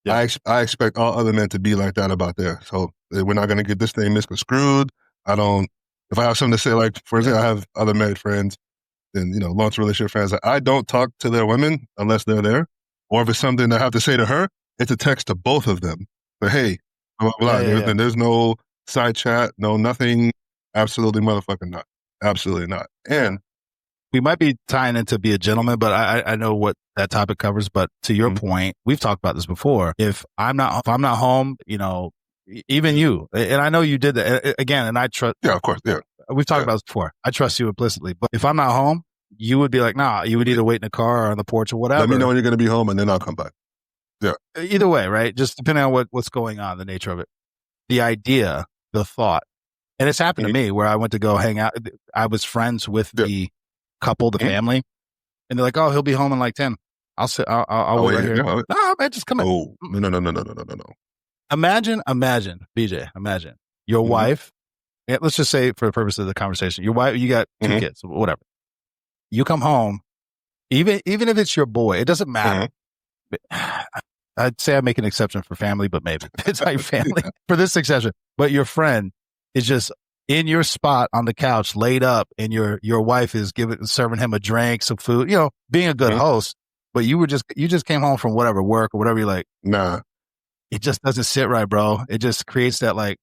Yeah. I expect all other men to be like that about theirs. So we're not gonna get this thing misconstrued. If I have something to say, like, for example, I have other married friends and long-term relationship friends. I don't talk to their women unless they're there, or if it's something I have to say to her, it's a text to both of them. But hey, blah, blah, blah. There's no side chat, no nothing. Absolutely, motherfucking not. Absolutely not. And we might be tying into be a gentleman, but I know what that topic covers. But to your point, we've talked about this before. If I'm not home, even you, and I know you did that again, and I trust. Yeah, of course. Yeah, we've talked about this before. I trust you implicitly, but if I'm not home, you would be like, nah. You would either wait in the car or on the porch or whatever. Let me know when you're going to be home, and then I'll come back. Yeah. Either way, right? Just depending on what's going on, the nature of it, the idea, the thought, and it's happened to me where I went to go hang out. I was friends with the couple, the family, and they're like, "Oh, he'll be home in like 10. I'll sit. I'll wait right here." No, man, just come in. Oh, no. Imagine, BJ. Imagine your wife. Yeah, let's just say, for the purpose of the conversation, your wife. You got two kids, whatever. You come home, even if it's your boy, it doesn't matter. I'd say I make an exception for family, but maybe it's not your family for this exception. But your friend is just in your spot on the couch, laid up, and your wife is serving him a drink, some food, being a good host. But you just came home from whatever work or whatever. You're like, nah, it just doesn't sit right, bro. It just creates that like,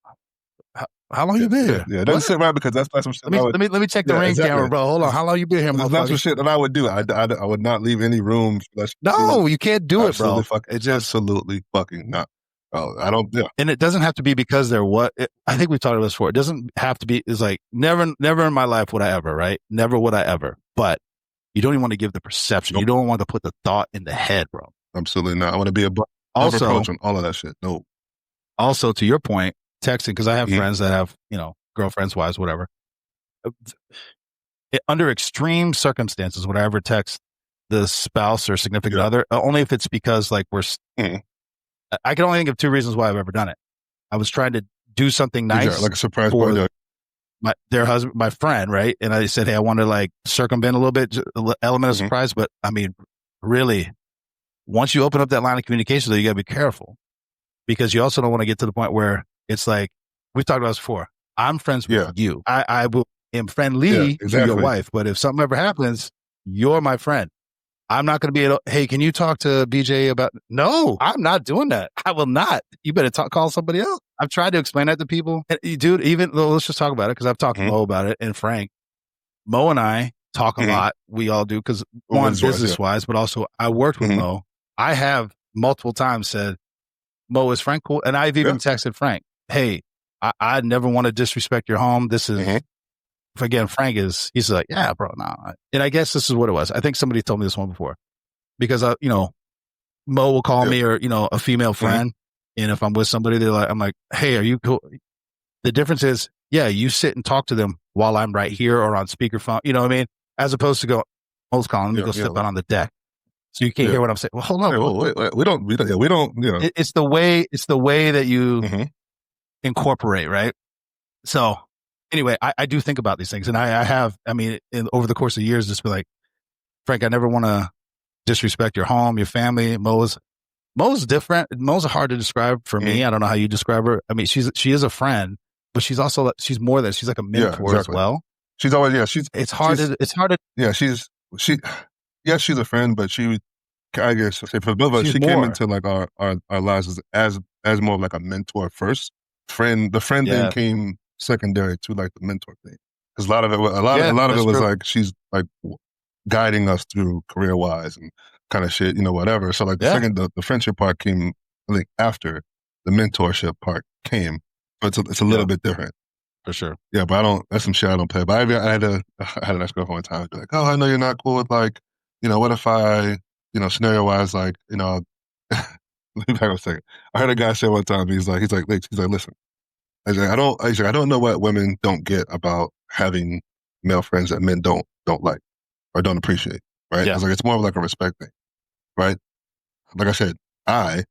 how long you been here? Yeah, it doesn't sit right because that's some shit. Let me check the ring camera, bro. Hold on, how long you been here? That's some shit that I would do. I would not leave any room. No, you can't do it, bro. Absolutely fucking not. Oh, I don't. Yeah, And it doesn't have to be because they're I think we've talked about this before. It doesn't have to be, it's like never in my life would I ever, right? Never would I ever. But you don't even want to give the perception. Nope. You don't want to put the thought in the head, bro. Absolutely not. I want to be above Also, approach on all of that shit. No. Also, to your point, texting, because I have Mhm. friends that have, girlfriends, wives, whatever. Under extreme circumstances, would I ever text the spouse or significant other? Only if it's because like Mhm. I can only think of two reasons why I've ever done it. I was trying to do something nice, like a surprise for party. their husband, my friend, right? And I said, hey, I want to like circumvent a little bit, element of Mhm. surprise. But I mean, really, once you open up that line of communication, though, you got to be careful, because you also don't want to get to the point where it's like, we've talked about this before. I'm friends with you. I am friendly to your wife, but if something ever happens, you're my friend. I'm not going to be able, hey, can you talk to BJ about, no, I'm not doing that. I will not. You better call somebody else. I've tried to explain that to people. And, dude, let's just talk about it, because I've talked to Mo about it and Frank. Mo and I talk a lot. We all do, because one, business wise, but also I worked with Mo. I have multiple times said, Mo, is Frank cool? And I've even texted Frank, hey, I never want to disrespect your home. This is, again, he's like, yeah, bro, nah. And I guess this is what it was. I think somebody told me this one before, because, Mo will call me, or, a female friend. And if I'm with somebody, I'm like, hey, are you cool? The difference is, you sit and talk to them while I'm right here or on speakerphone. You know what I mean? As opposed to Mo's calling me, go sit down on the deck, so you can't hear what I'm saying. Well, hold on. Hey, wait, we don't. It's the way that you incorporate, right? So anyway, I do think about these things, and I have, over the course of years, just be like, Frank, I never want to disrespect your home, your family. Mo's different. Mo's hard to describe for me. I don't know how you describe her. I mean, she is a friend, but she's also, she's more than, she's like a mentor as well. She's always, it's hard to, she's a friend, but I guess for both of us, she came into like our lives as more of like a mentor first. The friend thing came secondary to like the mentor thing, because a lot of it was like she's like guiding us through career wise and kind of shit, whatever. So like the friendship part came, I think, after the mentorship part came, but it's a little bit different. For sure. Yeah, but that's some shit I don't play. But I had an ex-girlfriend one time be like, oh, I know you're not cool with like, what if I, scenario wise, like, let me back a second. I heard a guy say one time, he's like, listen, I don't know what women don't get about having male friends that men don't like or don't appreciate, right? Yeah. I was like, it's more of like a respect thing, right? Like I said, I,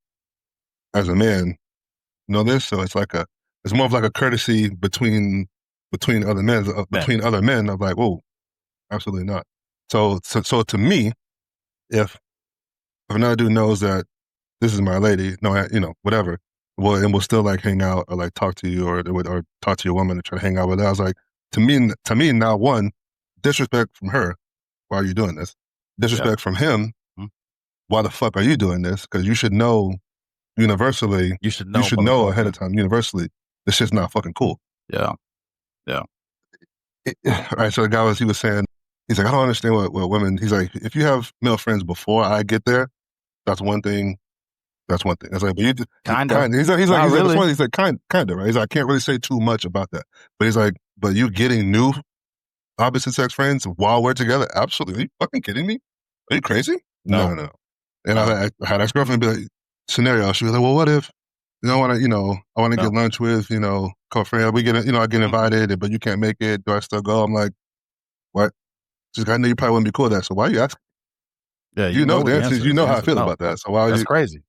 as a man, know this, so it's more of like a courtesy between other men, other men of like, oh, absolutely not. So to me, if another dude knows that this is my lady, whatever, well, and we'll still like hang out or like talk to you or talk to your woman and try to hang out with her. I was like, to me, now one, disrespect from her, why are you doing this? Disrespect from him, why the fuck are you doing this? Because you should know universally, you should know ahead of time, universally, this shit's not fucking cool. Yeah. Right, so the guy he was saying, he's like, I don't understand what women, he's like, if you have male friends before I get there, that's one thing. That's one thing. It's like, but you kind of. He's like, kind of, right? He's like, I can't really say too much about that. But he's like, but you getting new opposite sex friends while we're together? Absolutely. Are you fucking kidding me? Are you crazy? No. And I had ex-girlfriend be like, scenario. She was like, well, what if, I want to get lunch with, co-friend. We get, I get invited, but you can't make it. Do I still go? I'm like, what? She's like, I know you probably wouldn't be cool with that. So why are you asking? Yeah, you know the answer. You know how I feel about that. So why? That's crazy.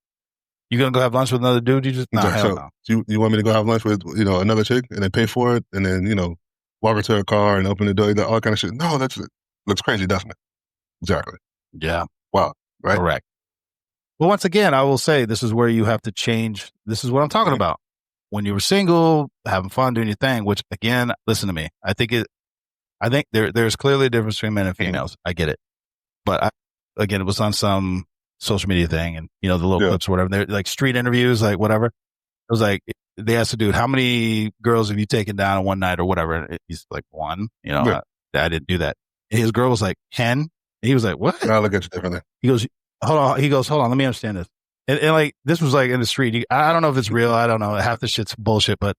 You gonna go have lunch with another dude? You just hell no. You want me to go have lunch with another chick and then pay for it and then walk her to her car and open the door, all kind of shit? No, looks crazy, doesn't it? Exactly. Yeah. Wow. Right. Correct. Well, once again, I will say this is where you have to change. This is what I'm talking about. When you were single, having fun, doing your thing. Which again, listen to me. I think there's clearly a difference between men and females. I get it, but again, it was on some social media thing and, the little clips or whatever. They're like street interviews, like whatever. It was like, they asked the dude, how many girls have you taken down in one night or whatever? And he's like, one, I didn't do that. And his girl was like 10. And he was like, what? I look at you differently. He goes, hold on. Let me understand this. And like, this was like in the street. I don't know if it's real. I don't know. Half the shit's bullshit, but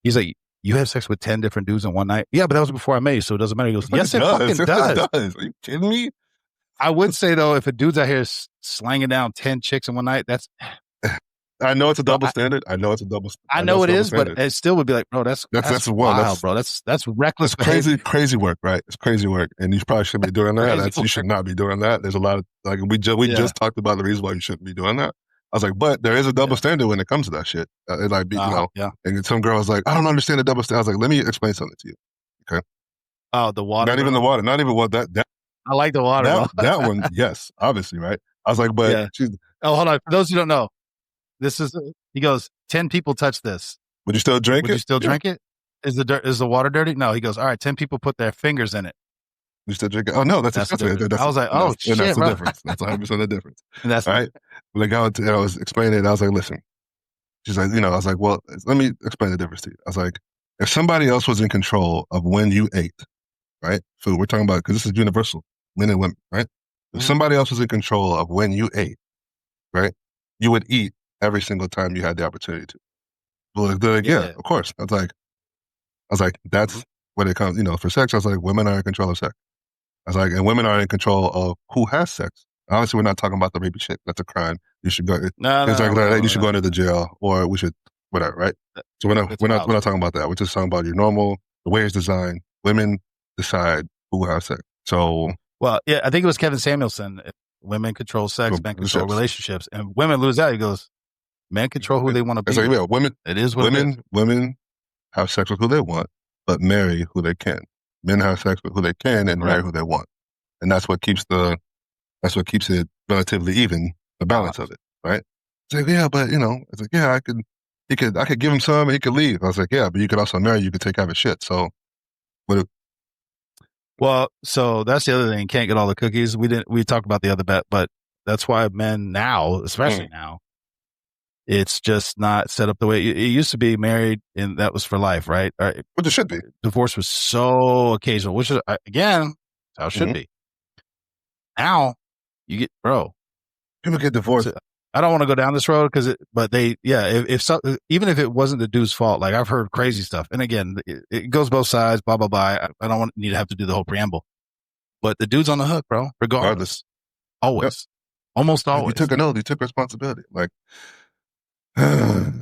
he's like, you have sex with 10 different dudes in one night? Yeah, but that was before I met you, so it doesn't matter. He goes, yes, it fucking does. It does. Are you kidding me? I would say, though, if a dude's out here slanging down 10 chicks in one night, that's. I know it's a double standard. I know it's a double. I know it is, but it still would be like, bro, that's wild, bro. That's reckless. That's crazy work, right? It's crazy work, and you probably shouldn't be doing that. You should not be doing that. There's a lot of like we just talked about the reason why you shouldn't be doing that. I was like, but there is a double standard when it comes to that shit. It like, you know, and some girl was like, I don't understand the double standard. I was like, let me explain something to you. Okay. Oh, the water. Not even the water. Not even what that. I like the water. That one, yes, obviously, right? I was like, but hold on. For those who don't know, he goes, 10 people touch this. Would you still drink it? Would you still drink it? Is the water dirty? No. He goes, all right, 10 people put their fingers in it. You still drink it? Oh no, that's I was like, oh shit, that's bro. the difference. That's 100% the difference. And that's right. Like I was explaining it. I was like, listen. She's like, you know, I was like, well, let me explain the difference to you. I was like, if somebody else was in control of when you ate, right? Food. We're talking about because this is universal, men and women, right? If somebody else was in control of when you ate, right, you would eat every single time you had the opportunity to. Well, they're like, yeah, of course. I was like, that's when it comes, you know, for sex. I was like, women are in control of sex. I was like, and women are in control of who has sex. Obviously, we're not talking about the rapey shit. That's a crime. You should go. You should go into the jail, or we should whatever, right? So we're not talking about that. We're just talking about your normal, the way it's designed. Women decide who has sex. So, well, yeah, I think it was Kevin Samuelson. Women control sex, men control relationships, and women lose out. He goes, men control who they want to be. So, yeah, women. It is what women have sex with who they want, but marry who they can. Men have sex with who they can and marry who they want, and that's what keeps it relatively even, the balance of it, right? It's like, yeah, but you know, it's like, yeah, I could give him some and he could leave. I was like, yeah, but you could also marry, you could take half his shit. So, well, so that's the other thing. Can't get all the cookies. We talked about the other bet, but that's why men now, especially now, it's just not set up the way it used to be. Married and that was for life, right? But it should be. Divorce was so occasional, which is again how it should be. Now you get, bro. People get divorced. I don't want to go down this road even if it wasn't the dude's fault, like I've heard crazy stuff. And again, it goes both sides, blah, blah, blah. I don't need to have to do the whole preamble, but the dude's on the hook, bro, regardless. Always. Yep. Almost always. You took an oath. You took responsibility. Like, well,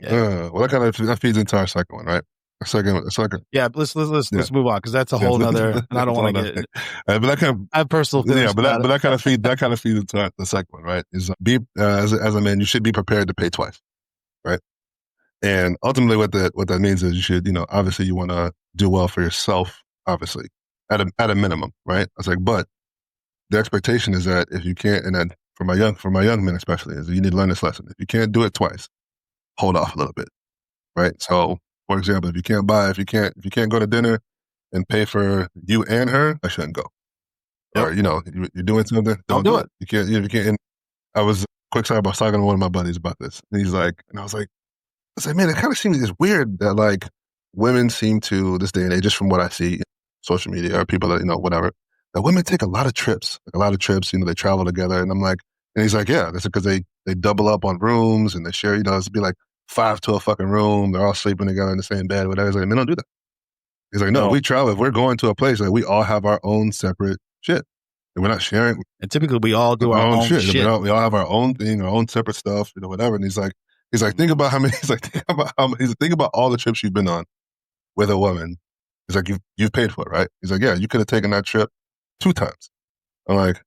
that feeds into our second one, right? Second. Yeah, let's move on because that's a whole nother. And I don't want to get. But that kind of, I have personal feelings. Yeah, but that kind of feeds into the second one, right? Is as a man, you should be prepared to pay twice, right? And ultimately, what that means is you should, you know, obviously you want to do well for yourself, obviously at a minimum, right? I was like, but the expectation is that if you can't, and then for my young men especially, is you need to learn this lesson. If you can't do it twice, hold off a little bit, right? So. For example, if you can't go to dinner and pay for you and her, I shouldn't go. Yep. Or, you know, you're doing something, don't do it. You can't. And I was quick side. I was talking to one of my buddies about this, and he's like, and I was like, man, it kind of seems it's weird that like women seem to this day and age, just from what I see, social media or people that you know, whatever, that women take a lot of trips. You know, they travel together, and I'm like, and he's like, yeah, that's because they double up on rooms and they share. You know, it'd be like 5 to a fucking room. They're all sleeping together in the same bed, whatever. He's like, men don't do that. He's like, no, we travel. If we're going to a place, like we all have our own separate shit. And we're not sharing. And typically we all do our own shit. We all have our own thing, our own separate stuff, you know, whatever. And he's like, think about how many, think about all the trips you've been on with a woman. He's like, you've paid for it, right? He's like, yeah, you could have taken that trip 2 times. I'm like,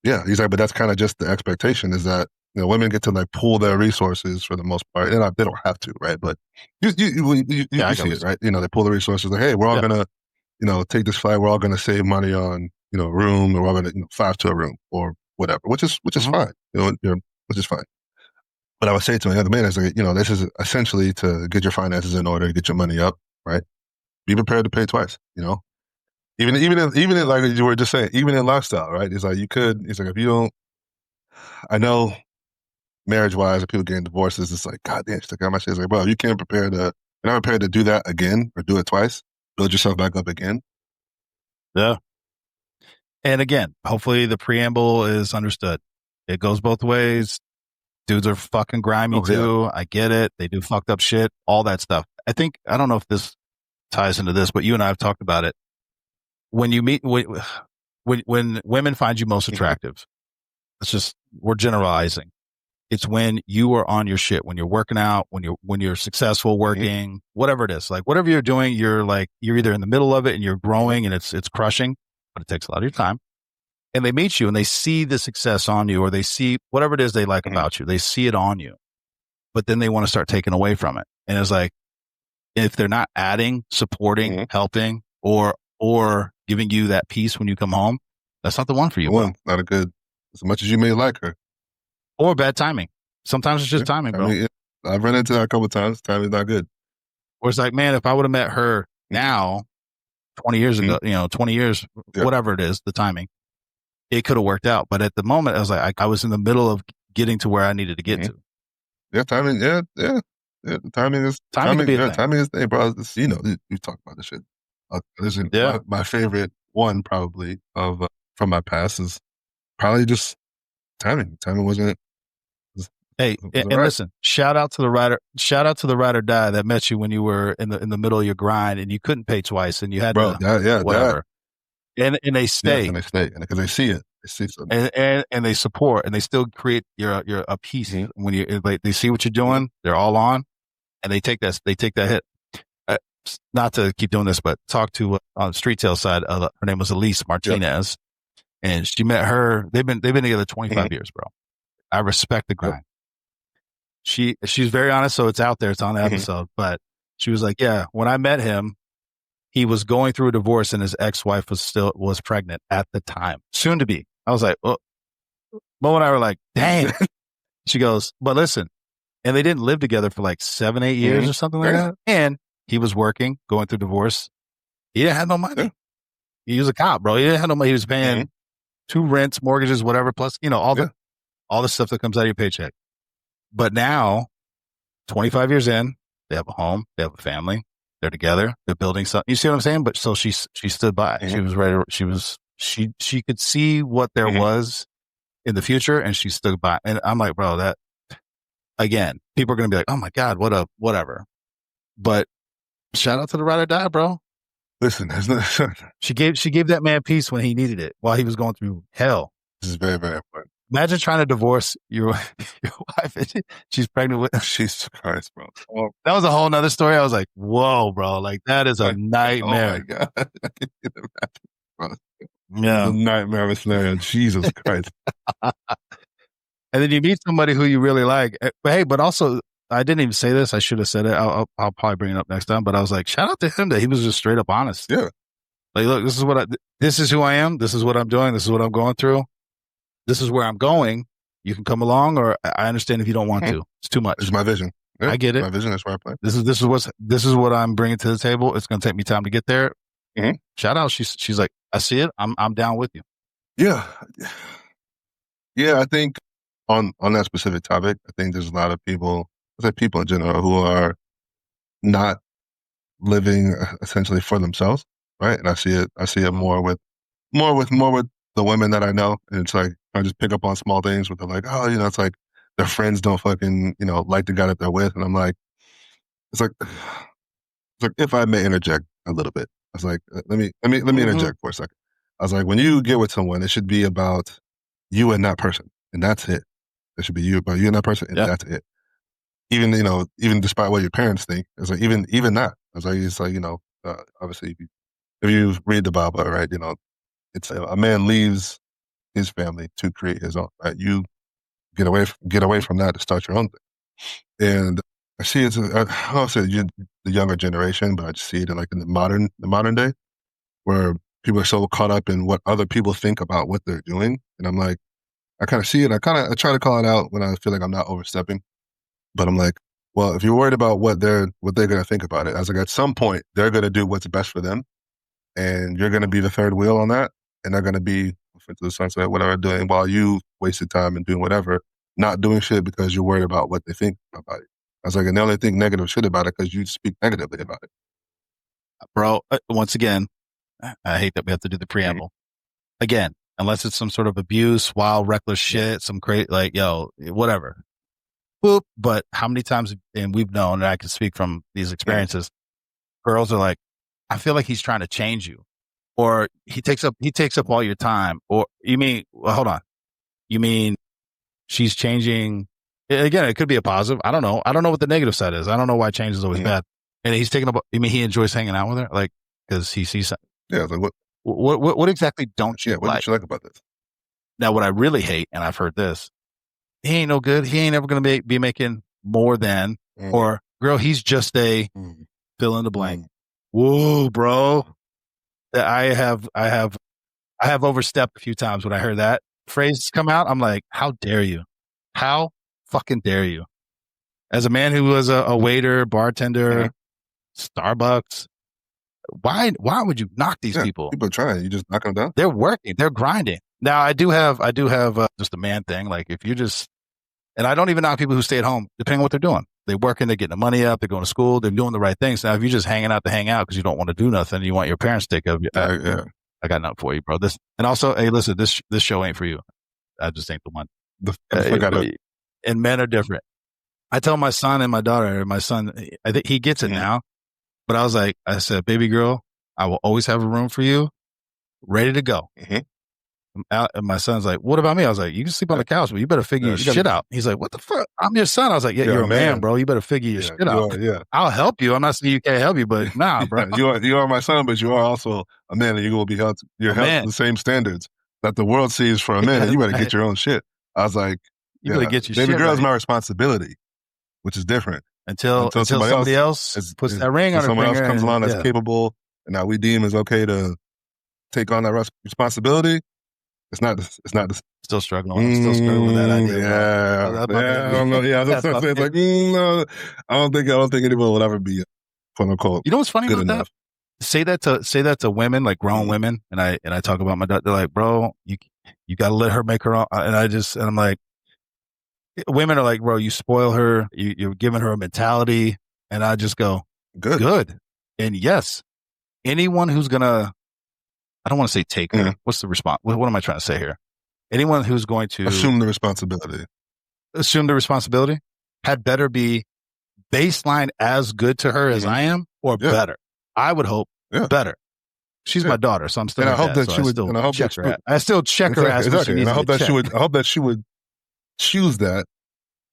yeah. He's like, but that's kind of just the expectation is that, you know, women get to like pool their resources for the most part. And they don't have to, right? But you see it, right? You know, they pool the resources like, hey, we're all gonna, you know, take this flight. We're all gonna save money on, you know, room, or we're all gonna, you know, 5 to a room or whatever, which is fine, you know, which is fine. But I would say to another man, is like, you know, this is essentially to get your finances in order, get your money up, right? Be prepared to pay twice, you know. Even in like you were just saying, even in lifestyle, right? It's like it's like if you don't, I know. Marriage-wise, if people getting divorces, it's like, God damn, stick out my shit. It's like, bro, you're not prepared to do that again or do it twice, build yourself back up again. Yeah. And again, hopefully the preamble is understood. It goes both ways. Dudes are fucking grimy too. I get it. They do fucked up shit, all that stuff. I don't know if this ties into this, but you and I have talked about it. When you meet, when women find you most attractive, we're generalizing. It's when you are on your shit, when you're working out, when you're successful working, whatever it is, like whatever you're doing, you're either in the middle of it and you're growing and it's crushing, but it takes a lot of your time. And they meet you and they see the success on you, or they see whatever it is they like about you. They see it on you, but then they want to start taking away from it. And it's like, if they're not adding, supporting, helping, or giving you that peace when you come home, that's not the one for you. Not a good, as much as you may like her. Or bad timing. Sometimes it's just timing, bro. I've run into that a couple of times. Timing's not good. Or it's like, man, if I would have met her now, 20 years ago, 20 years, whatever it is, the timing, it could have worked out. But at the moment, I was like, I was in the middle of getting to where I needed to get to. Yeah, timing. Yeah. Timing is timing. Timing is, hey, bro. You talk about this shit. Listen, my favorite one probably from my past is probably just timing. Timing wasn't. Hey, and listen, shout out to the ride or die that met you when you were in the middle of your grind and you couldn't pay twice and you had whatever. And they stay. And they stay. And because they see it. They see something. And they support and they still create a piece when they see what you're doing, they're all on and they take that hit. Not to keep doing this, but talk to on the Street Tail side. Her name was Elise Martinez, and she met her. They've been together 25 years, bro. I respect the grind. She's very honest, so it's out there. It's on the episode, but she was like, yeah, when I met him, he was going through a divorce and his ex-wife was pregnant at the time, soon to be. I was like, oh. Mo and I were like, dang. She goes, but listen, and they didn't live together for like 7-8 years or something like that. And he was working, going through divorce. He didn't have no money. He was a cop, bro. He didn't have no money. He was paying 2 rents, mortgages, whatever, plus, all the stuff that comes out of your paycheck. But now, 25 years in, they have a home, they have a family, they're together, they're building something. You see what I'm saying? But so she stood by. She was ready. She could see what there was in the future, and she stood by. And I'm like, bro, that again, people are gonna be like, oh my God, whatever. But shout out to the ride or die, bro. Listen, she gave that man peace when he needed it while he was going through hell. This is very, very important. Imagine trying to divorce your wife and she's pregnant with. Jesus Christ, bro. Oh, that was a whole nother story. I was like, whoa, bro. Like, that is a nightmare. Oh, my God. I can't get it back, bro. Yeah. It's a nightmare scenario. Jesus Christ. And then you meet somebody who you really like. But hey, but also, I didn't even say this. I should have said it. I'll probably bring it up next time. But I was like, shout out to him that he was just straight up honest. Yeah. Like, look, this is who I am. This is what I'm doing. This is what I'm going through. This is where I'm going. You can come along, or I understand if you don't want to. It's too much. It's my vision. I get it. My vision is where I play. This is what I'm bringing to the table. It's going to take me time to get there. Shout out. She's like, I see it. I'm down with you. Yeah. Yeah. I think on that specific topic, I think there's a lot of people, I say people in general, who are not living essentially for themselves. Right. And I see it more with the women that I know. And it's like, I just pick up on small things where they're like, oh, it's like their friends don't fucking, like the guy that they're with. And I'm like, it's like if I may interject a little bit, I was like, let me interject for a second. I was like, when you get with someone, it should be about you and that person. And that's it. It should be you and that person. And that's it. Even despite what your parents think, it's like, even that. I was like, it's like, obviously if you read the Bible, right, it's a man leaves his family to create his own, right? You get away from that to start your own thing. And I see I don't say the younger generation, but I just see it in the modern day, where people are so caught up in what other people think about what they're doing. And I'm like, I kind of see it. I try to call it out when I feel like I'm not overstepping, but I'm like, well, if you're worried about what they're going to think about it, I was like, at some point they're going to do what's best for them, and you're going to be the third wheel on that, and they're going to be into the sunset, whatever, doing while you wasted time and doing whatever, not doing shit because you're worried about what they think about it. I was like, and they only think negative shit about it because you speak negatively about it. Bro, once again, I hate that we have to do the preamble. Again, unless it's some sort of abuse, wild, reckless shit, some crazy, whatever. boop. But how many times, and we've known, and I can speak from these experiences, girls are like, I feel like he's trying to change you, or he takes up all your time. Or you mean, well, hold on, you mean she's changing? Again, it could be a positive. I don't know. I don't know what the negative side is. I don't know why change is always bad. And he's taking up. You mean he enjoys hanging out with her, like because he sees something? Yeah. Like what exactly don't you what like? don't you like about this? Now, what I really hate, and I've heard this, he ain't no good. He ain't ever going to be making more than, or girl, he's just a fill in the blank. Whoa, bro. I have overstepped a few times when I heard that phrase come out. I'm like, how dare you? How fucking dare you? As a man who was a waiter, bartender, Starbucks, why would you knock these people? People are trying. You just knock them down. They're working. They're grinding. Now, I do have just a man thing. Like if you just, and I don't even knock people who stay at home, depending on what they're doing. They're working, they're getting the money up, they're going to school, they're doing the right things. Now, if you're just hanging out to hang out because you don't want to do nothing, you want your parents to take care of you. I got nothing for you, bro. And also, hey, listen, this show ain't for you. I just ain't the one. And men are different. I tell my son and my daughter, my son, I think he gets it now. But I said, baby girl, I will always have a room for you, ready to go. And my son's like, what about me? I was like, you can sleep on the couch, but you better figure your shit out. He's like, what the fuck? I'm your son. I was like, yeah, you're a man, bro. You better figure your shit out. I'll help you. I'm not saying you can't help you, but nah, bro. You are my son, but you are also a man, and you will be held to the same standards that the world sees for a man. And you better get your own shit. I was like, you better get your baby shit girl is right. my responsibility, which is different. Until somebody else puts that ring on her finger. Someone else comes along that's capable, and now we deem is okay to take on that responsibility. It's not. Still struggling. I'm still struggling with that idea. I don't know. Yeah, that's what it's like. No, I don't think anyone will ever be quote unquote. You know what's funny about enough. that? Say that to women, like grown women, and I talk about my daughter. They're like, bro, you got to let her make her own. And I'm like, women are like, bro, you spoil her. You're giving her a mentality, and I just go, good. And yes, anyone who's gonna, I don't want to say take her. What's the response? What am I trying to say here? Anyone who's going to assume the responsibility had better be baseline as good to her as I am, or better. I would hope better. She's my daughter, so I'm still. And I hope that she would. And I hope check her. I still check her ass. Exactly. And I hope that she would. I hope that she would choose that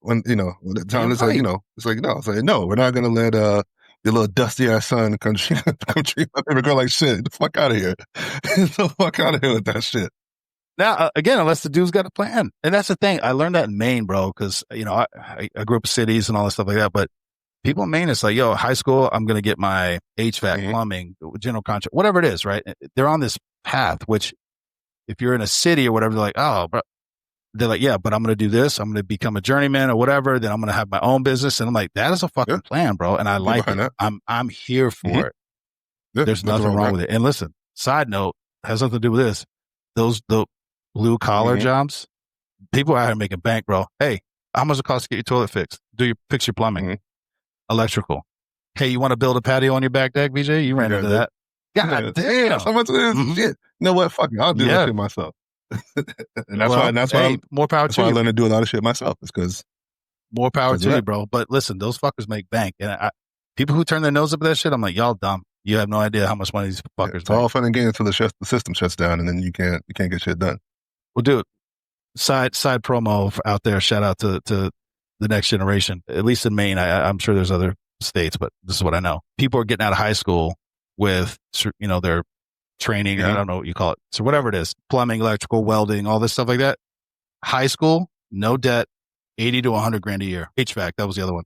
when when the time is like it's like no, we're not gonna let your little dusty ass son come treat my favorite girl like shit. Get the fuck out of here. Get the fuck out of here with that shit. Now, again, unless the dude's got a plan. And that's the thing. I learned that in Maine, bro, because, I grew up in cities and all that stuff like that. But people in Maine, it's like, high school, I'm going to get my HVAC, plumbing, general contract, whatever it is, right? They're on this path, which if you're in a city or whatever, they're like, oh, bro. They're like, yeah, but I'm going to do this. I'm going to become a journeyman or whatever. Then I'm going to have my own business. And I'm like, that is a fucking plan, bro. And I like it. I'm here for it. Yeah, there's nothing wrong with it. And listen, side note, has nothing to do with this. The blue collar jobs, people out here making bank, bro. Hey, how much it cost to get your toilet fixed? Fix your plumbing, electrical. Hey, you want to build a patio on your back deck, BJ? You ran into that. God damn. How much of this shit? You know what? Fuck it. I'll do that shit myself. And that's why more power to you. I learned to do a lot of shit myself. It's because more power to you, bro. But listen, those fuckers make bank. And people who turn their nose up at that shit, I'm like, y'all dumb. You have no idea how much money these fuckers make. It's all fun and games until the system shuts down, and then you can't get shit done. Well, dude, side promo out there. Shout out to the next generation. At least in Maine, I'm sure there's other states, but this is what I know. People are getting out of high school with their training. I don't know what you call it. So whatever it is, plumbing, electrical, welding, all this stuff like that. High school, no debt, 80 to 100 grand a year. HVAC, that was the other one.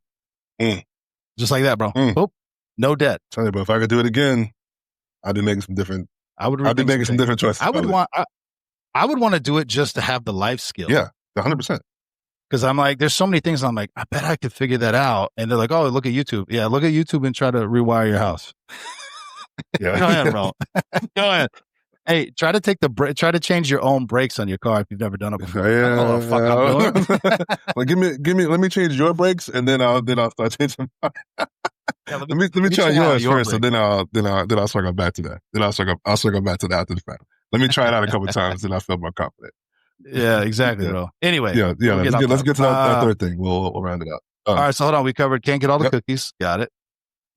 Just like that, bro. Oh, no debt. Tell you, bro, if I could do it again, I'd be making some different. I'd be making some different choices. I would want to do it just to have the life skill. Yeah, 100%. Because I'm like, there's so many things. I'm like, I bet I could figure that out. And they're like, oh, look at YouTube. Yeah, look at YouTube and try to rewire your house. Yeah. Go ahead, bro. Go ahead. Hey, try to change your own brakes on your car if you've never done it before. I'm doing. Let me change your brakes, and then I'll start changing. Let me try yours first, and then I'll circle back to that. Then I'll circle back to that after the fact. Let me try it out a couple of times, then I feel more confident. Yeah, exactly, Yeah. bro. Anyway, Yeah. Yeah. we're getting off Let's topic. get to that third thing. We'll round it out. All right, so hold on. We covered can't get all the Yep. cookies. Got it.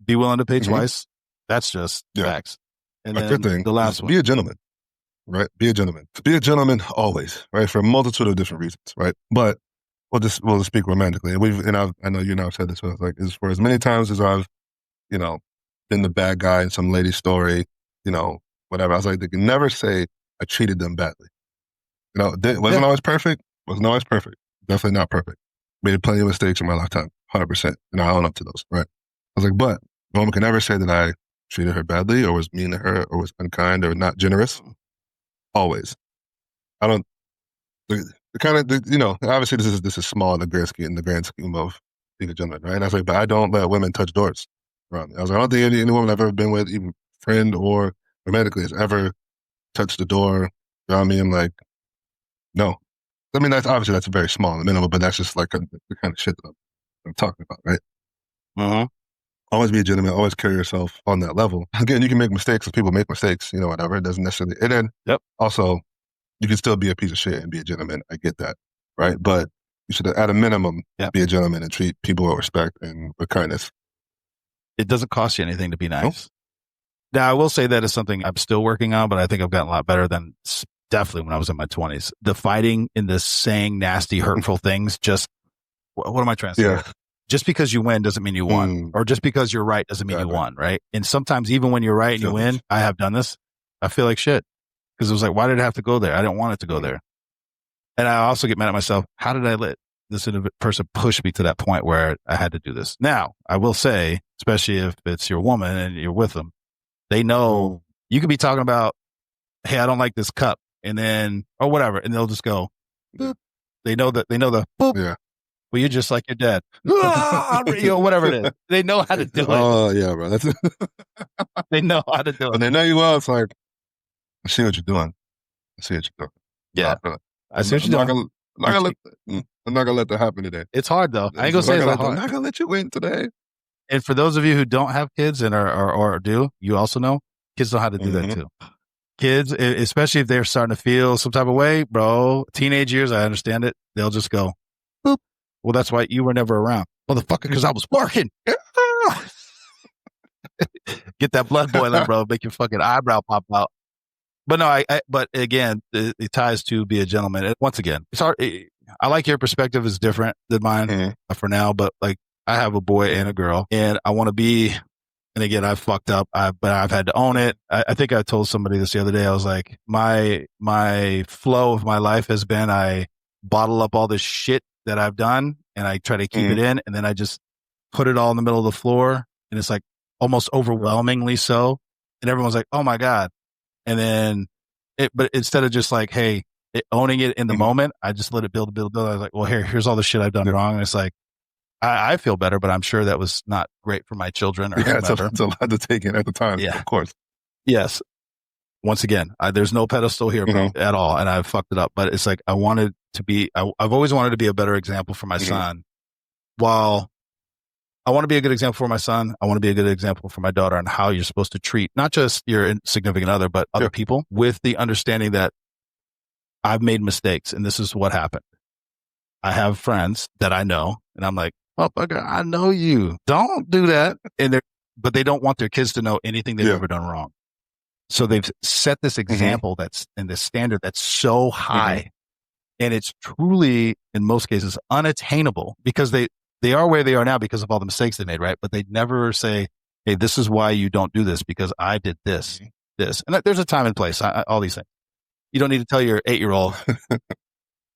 Be willing to pay Mhm. twice. That's just Yeah. facts. And A then good thing the is last one. be a gentleman, right? Be a gentleman. Be a gentleman always, right? For a multitude of different reasons, right? But we'll just speak romantically. I know you and I've said this, but it's like, is for as many times as I've, you know, been the bad guy in some lady's story, you know, whatever. I was like, they can never say I treated them badly. You know, wasn't always perfect. Wasn't always perfect. Definitely not perfect. Made plenty of mistakes in my lifetime, 100%. And I own up to those, right? I was like, but no one can never say that I treated her badly or was mean to her or was unkind or not generous. Always. I don't, the kind of, you know, obviously this is small in the grand scheme of being a gentleman, right? And I was like, but I don't let women touch doors around me. I was like, I don't think any woman I've ever been with, even friend or romantically, has ever touched the door around me. I'm like, no. I mean, that's very small and minimal, but that's just like the kind of shit that I'm talking about, right? Uh-huh. Always be a gentleman. Always carry yourself on that level. Again, you can make mistakes. People make mistakes, you know, whatever. It doesn't necessarily. And then also, you can still be a piece of shit and be a gentleman. I get that, right? But you should, at a minimum, be a gentleman and treat people with respect and with kindness. It doesn't cost you anything to be nice. Nope. Now, I will say that is something I'm still working on, but I think I've gotten a lot better than definitely when I was in my 20s. The fighting and the saying nasty, hurtful things, just, what am I trying to say? Yeah. Just because you win doesn't mean you won. Or just because you're right doesn't mean you won, right? And sometimes even when you're right and you win, I have done this, I feel like shit. Because it was like, why did it have to go there? I didn't want it to go there. And I also get mad at myself. How did I let this person push me to that point where I had to do this? Now, I will say, especially if it's your woman and you're with them, they know you could be talking about, hey, I don't like this cup. And then, or whatever. And they'll just go, boop. They know the boop. Yeah. Well, you're just like your dad. You know, whatever it is. They know how to do it. Oh, yeah, bro. That's They know how to do it. When they know you well, it's like, I see what you're doing. I see what you're doing. Yeah. I see what you're doing. I'm not going to let that happen today. It's hard, though. I ain't going to say it's hard. I'm not going to let you win today. And for those of you who don't have kids and or do, you also know, kids know how to do that, too. Kids, especially if they're starting to feel some type of way, bro, teenage years, I understand it. They'll just go, boop. Well, that's why you were never around. Motherfucker, because I was working. Get that blood boiling, bro. Make your fucking eyebrow pop out. But no, but again, it ties to be a gentleman. Once again, it's hard. I like your perspective is different than mine for now, but like I have a boy and a girl and I want to be, and again, I fucked up, but I've had to own it. I think I told somebody this the other day. I was like, my flow of my life has been, I bottle up all this shit that I've done and I try to keep it in. And then I just put it all in the middle of the floor. And it's like almost overwhelmingly so. And everyone's like, oh my God. And then but instead of just like, hey, owning it in the moment, I just let it build. I was like, well, here's all the shit I've done wrong. And it's like, I feel better, but I'm sure that was not great for my children or whomever. It's a lot to take in at the time. Yeah. Of course. Yes. Once again, there's no pedestal here at all. And I've fucked it up, but it's like, I've always wanted to be a better example for my son. While I want to be a good example for my son, I want to be a good example for my daughter on how you're supposed to treat not just your significant other, but other people, with the understanding that I've made mistakes and this is what happened. I have friends that I know and I'm like, oh, fucker, I know you. Don't do that. But they don't want their kids to know anything they've ever done wrong. So they've set this example that's in this standard that's so high. And it's truly, in most cases, unattainable because they are where they are now because of all the mistakes they made, right? But they never say, hey, this is why you don't do this because I did this. And there's a time and place, all these things. You don't need to tell your 8-year-old,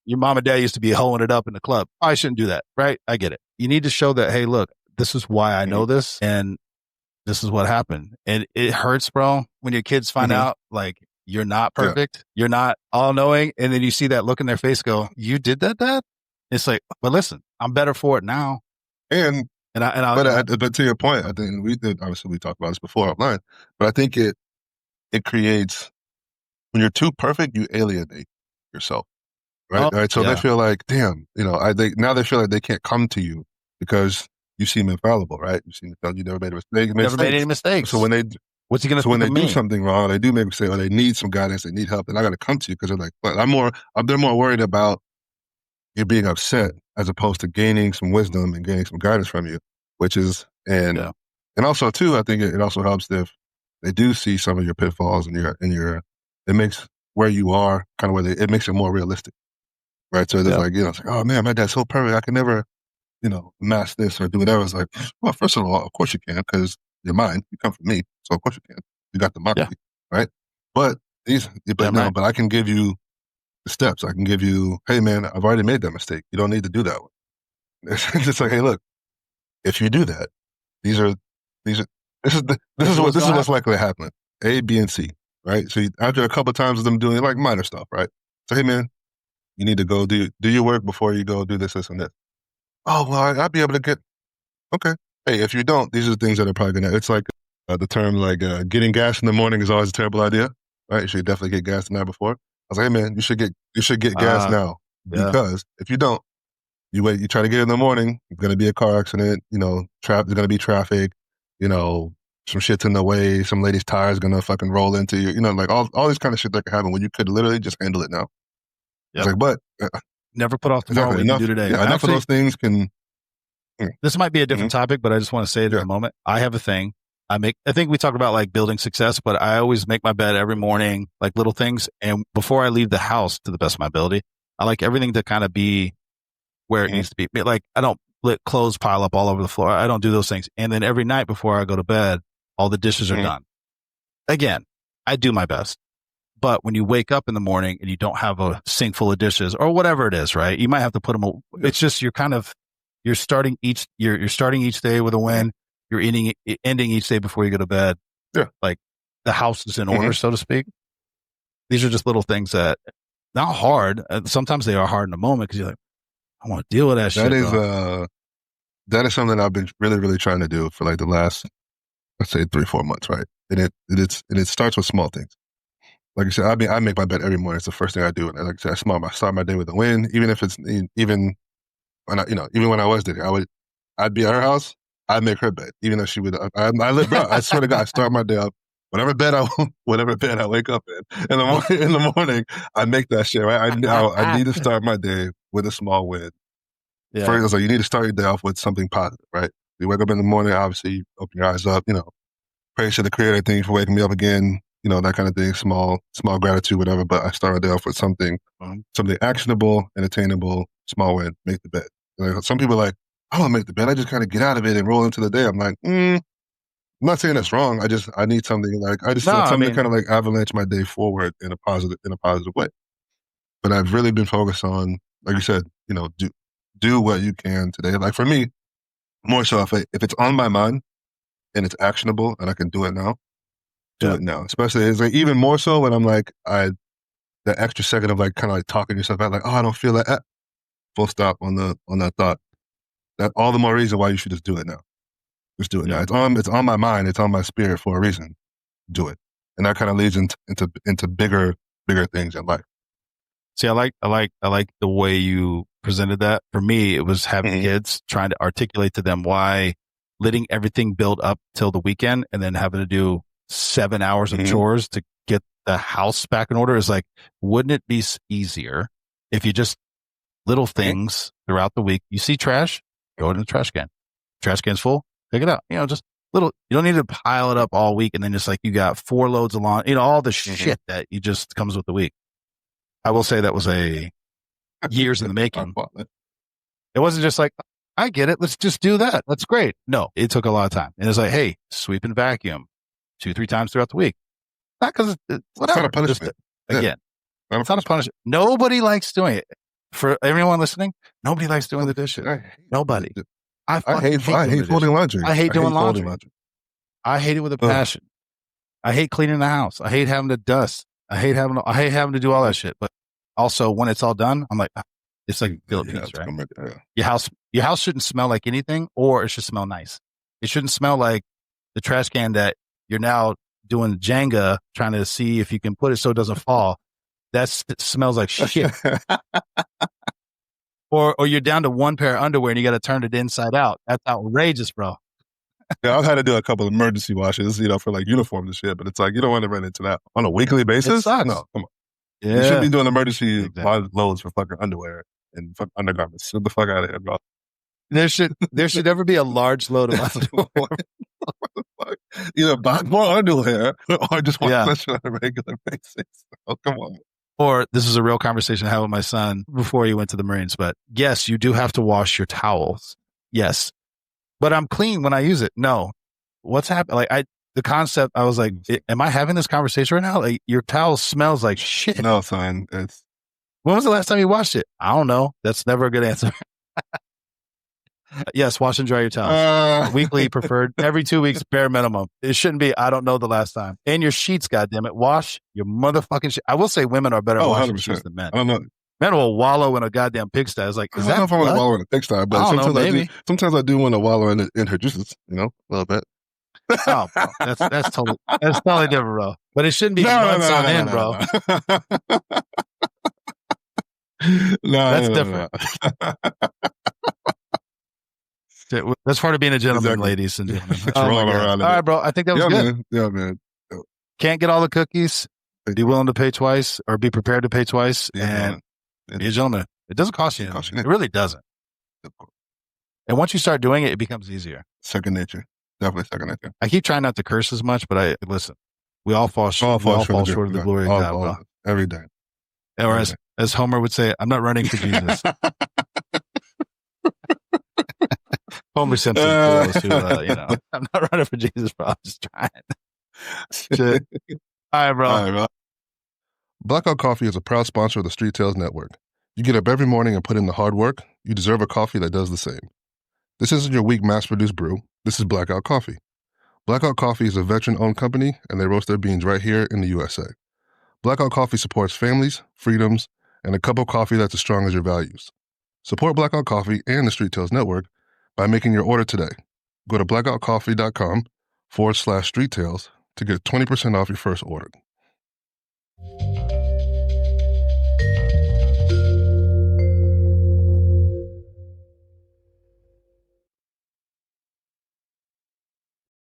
your mom and dad used to be hoeing it up in the club. I shouldn't do that, right? I get it. You need to show that, hey, look, this is why I know this and this is what happened. And it hurts, bro, when your kids find out, like, you're not perfect. You're not all knowing. And then you see that look in their face go, you did that, Dad? It's like, but listen, I'm better for it now. But to your point, I think obviously we talked about this before offline, but I think it creates, when you're too perfect, you alienate yourself. Right. Right. So they feel like, damn, you know, now they feel like they can't come to you because you seem infallible, right? You seem you never made a mistake. Never made any mistakes. So when they What's he going to So when think they of do me? something wrong, they do make a mistake, or they need some guidance, they need help, and I got to come to you because they're like, but they're more worried about you being upset as opposed to gaining some wisdom and gaining some guidance from you, which is, Yeah. and also too, I think it also helps if they do see some of your pitfalls and it makes where you are kind of it makes it more realistic, right? So there's Yeah. like, it's like, oh man, my dad's so perfect. I can never, mask this or do whatever. It's like, well, first of all, of course you can, because you're mine. You come from me. So of course you can. You got the Yeah. moxie, right? But Damn right. but I can give you the steps. I can give you, hey man, I've already made that mistake. You don't need to do that one. It's just like, hey, look, if you do that, these are, these are, this is what's likely to happen. A, B, and C, right? So after a couple of times of them doing like minor stuff, right? So, hey man, you need to go do your work before you go do this, and this. Oh, well, I'll be able to get, okay. Hey, if you don't, these are the things that are probably going to, it's like the term like getting gas in the morning is always a terrible idea, right? You should definitely get gas the night before. I was like, hey man, you should get gas now, Yeah. because if you don't, you wait, you try to get it in the morning, it's going to be a car accident, there's going to be traffic, some shit's in the way, some lady's tire is going to fucking roll into you, like all this kind of shit that could happen when you could literally just handle it now. Yep. It's like, but never put off tomorrow what you can do today. Yeah, enough of those things can. This might be a different topic, but I just want to say it in a moment. I have a thing. I think we talk about like building success, but I always make my bed every morning, like little things. And before I leave the house, to the best of my ability, I like everything to kind of be where it needs to be. Like I don't let clothes pile up all over the floor. I don't do those things. And then every night before I go to bed, all the dishes are done. Again, I do my best. But when you wake up in the morning and you don't have a sink full of dishes or whatever it is, right? You might have to put them. It's just you're starting each day with a win. You're ending each day before you go to bed. Yeah. Like the house is in order, so to speak. These are just little things that not hard. Sometimes they are hard in the moment because you're like, I want to deal with that shit. That is something I've been really, really trying to do for like the last, let's say 3-4 months, right? And it starts with small things. Like I said, I make my bed every morning. It's the first thing I do. And like I said, I start my day with a win. Even if it's even when I was dating, I'd be at her house. I'd make her bed, even though she would. I live, bro. I swear to God, I start my day up. Whatever bed I wake up in the morning, I make that shit, right? I need to start my day with a small win. Yeah. First, I was like, you need to start your day off with something positive, right? You wake up in the morning, obviously, you open your eyes up, praise to the Creator, thank you for waking me up again, that kind of thing, small gratitude, whatever. But I start my day off with something actionable and attainable, small win, make the bed. Like, some people are like, I don't make the bed. I just kind of get out of it and roll into the day. I'm like, I'm not saying that's wrong. I need something like, something to kind of like avalanche my day forward in a positive way. But I've really been focused on, like you said, do what you can today. Like for me, more so if it's on my mind and it's actionable and I can do it now, do it now. Especially it's like even more so when I'm like, that extra second of like kind of like talking yourself out, like, oh, I don't feel that. Full stop on that thought. That all the more reason why you should just do it now. Just do it now. It's on my mind. It's on my spirit for a reason. Do it, and that kind of leads into bigger things in life. See, I like the way you presented that. For me, it was having kids, trying to articulate to them why letting everything build up till the weekend and then having to do 7 hours of chores to get the house back in order is like, wouldn't it be easier if you just little things throughout the week? You see trash, throw it in the trash can. Trash can's full, pick it up. Just little, you don't need to pile it up all week and then just like you got 4 loads of laundry, all the shit that you just comes with the week. I will say that was a years in the making. It wasn't just like, I get it. Let's just do that. That's great. No, it took a lot of time. And it's like, hey, sweep and vacuum 2-3 times throughout the week. Not because it's whatever. It's not a punishment. Again, it's not a punishment. Nobody likes doing it. For everyone listening, nobody likes doing the dishes. Nobody. I hate folding laundry. I hate doing laundry. I hate it with a passion. I hate cleaning the house. I hate having to dust. I hate having to do all that shit. But also, when it's all done, I'm like, it's like Philippines, right? Your house shouldn't smell like anything, or it should smell nice. It shouldn't smell like the trash can that you're now doing Jenga, trying to see if you can put it so it doesn't fall. That smells like shit. Or you're down to one pair of underwear and you got to turn it inside out. That's outrageous, bro. Yeah, I've had to do a couple of emergency washes, for like uniforms and shit, but it's like, you don't want to run into that on a weekly basis. sucks. No, come on. Yeah. You shouldn't be doing emergency Exactly. loads for fucking underwear and fucking undergarments. Get the fuck out of here, bro. There should never be a large load of underwear. Either buy more underwear or just wash Yeah. that shit on a regular basis. Oh, come on. Or this is a real conversation I had with my son before he went to the Marines. But yes, you do have to wash your towels. Yes. But I'm clean when I use it. No. What's happening? Like the concept, I was like, am I having this conversation right now? Like your towel smells like shit. No, son. When was the last time you washed it? I don't know. That's never a good answer. Yes, wash and dry your towels. Weekly preferred. Every 2 weeks, bare minimum. It shouldn't be, I don't know the last time. And your sheets, goddammit. Wash your motherfucking shit. I will say women are better at washing 100%. sheets than men. I don't know. Men will wallow in a goddamn pigsty. It's like, I don't know if I want to wallow in a pigsty, but sometimes I do want to wallow in her juices, a little bit. Oh, bro. That's totally different, bro. But it shouldn't be months on end, bro. That's different. That's part of being a gentleman, Exactly. ladies and gentlemen. Rolling around. All right, bro. I think that was good. Man. Yeah, man. Can't get all the cookies. Be willing to pay twice, or be prepared to pay twice, and be a gentleman. It doesn't cost you anything. It really doesn't. And once you start doing it, it becomes easier. Second nature. Definitely second nature. I keep trying not to curse as much, but listen. We all fall short of the glory of God, bro. Every day. Or as Homer would say, I'm not running for Jesus. Homer Simpson, for those who, I'm not running for Jesus, bro. I'm just trying. Shit. All right, bro. Blackout Coffee is a proud sponsor of the Street Tales Network. You get up every morning and put in the hard work. You deserve a coffee that does the same. This isn't your weak mass-produced brew. This is Blackout Coffee. Blackout Coffee is a veteran-owned company, and they roast their beans right here in the USA. Blackout Coffee supports families, freedoms, and a cup of coffee that's as strong as your values. Support Blackout Coffee and the Street Tales Network by making your order today. Go to blackoutcoffee.com/streettales to get 20% off your first order.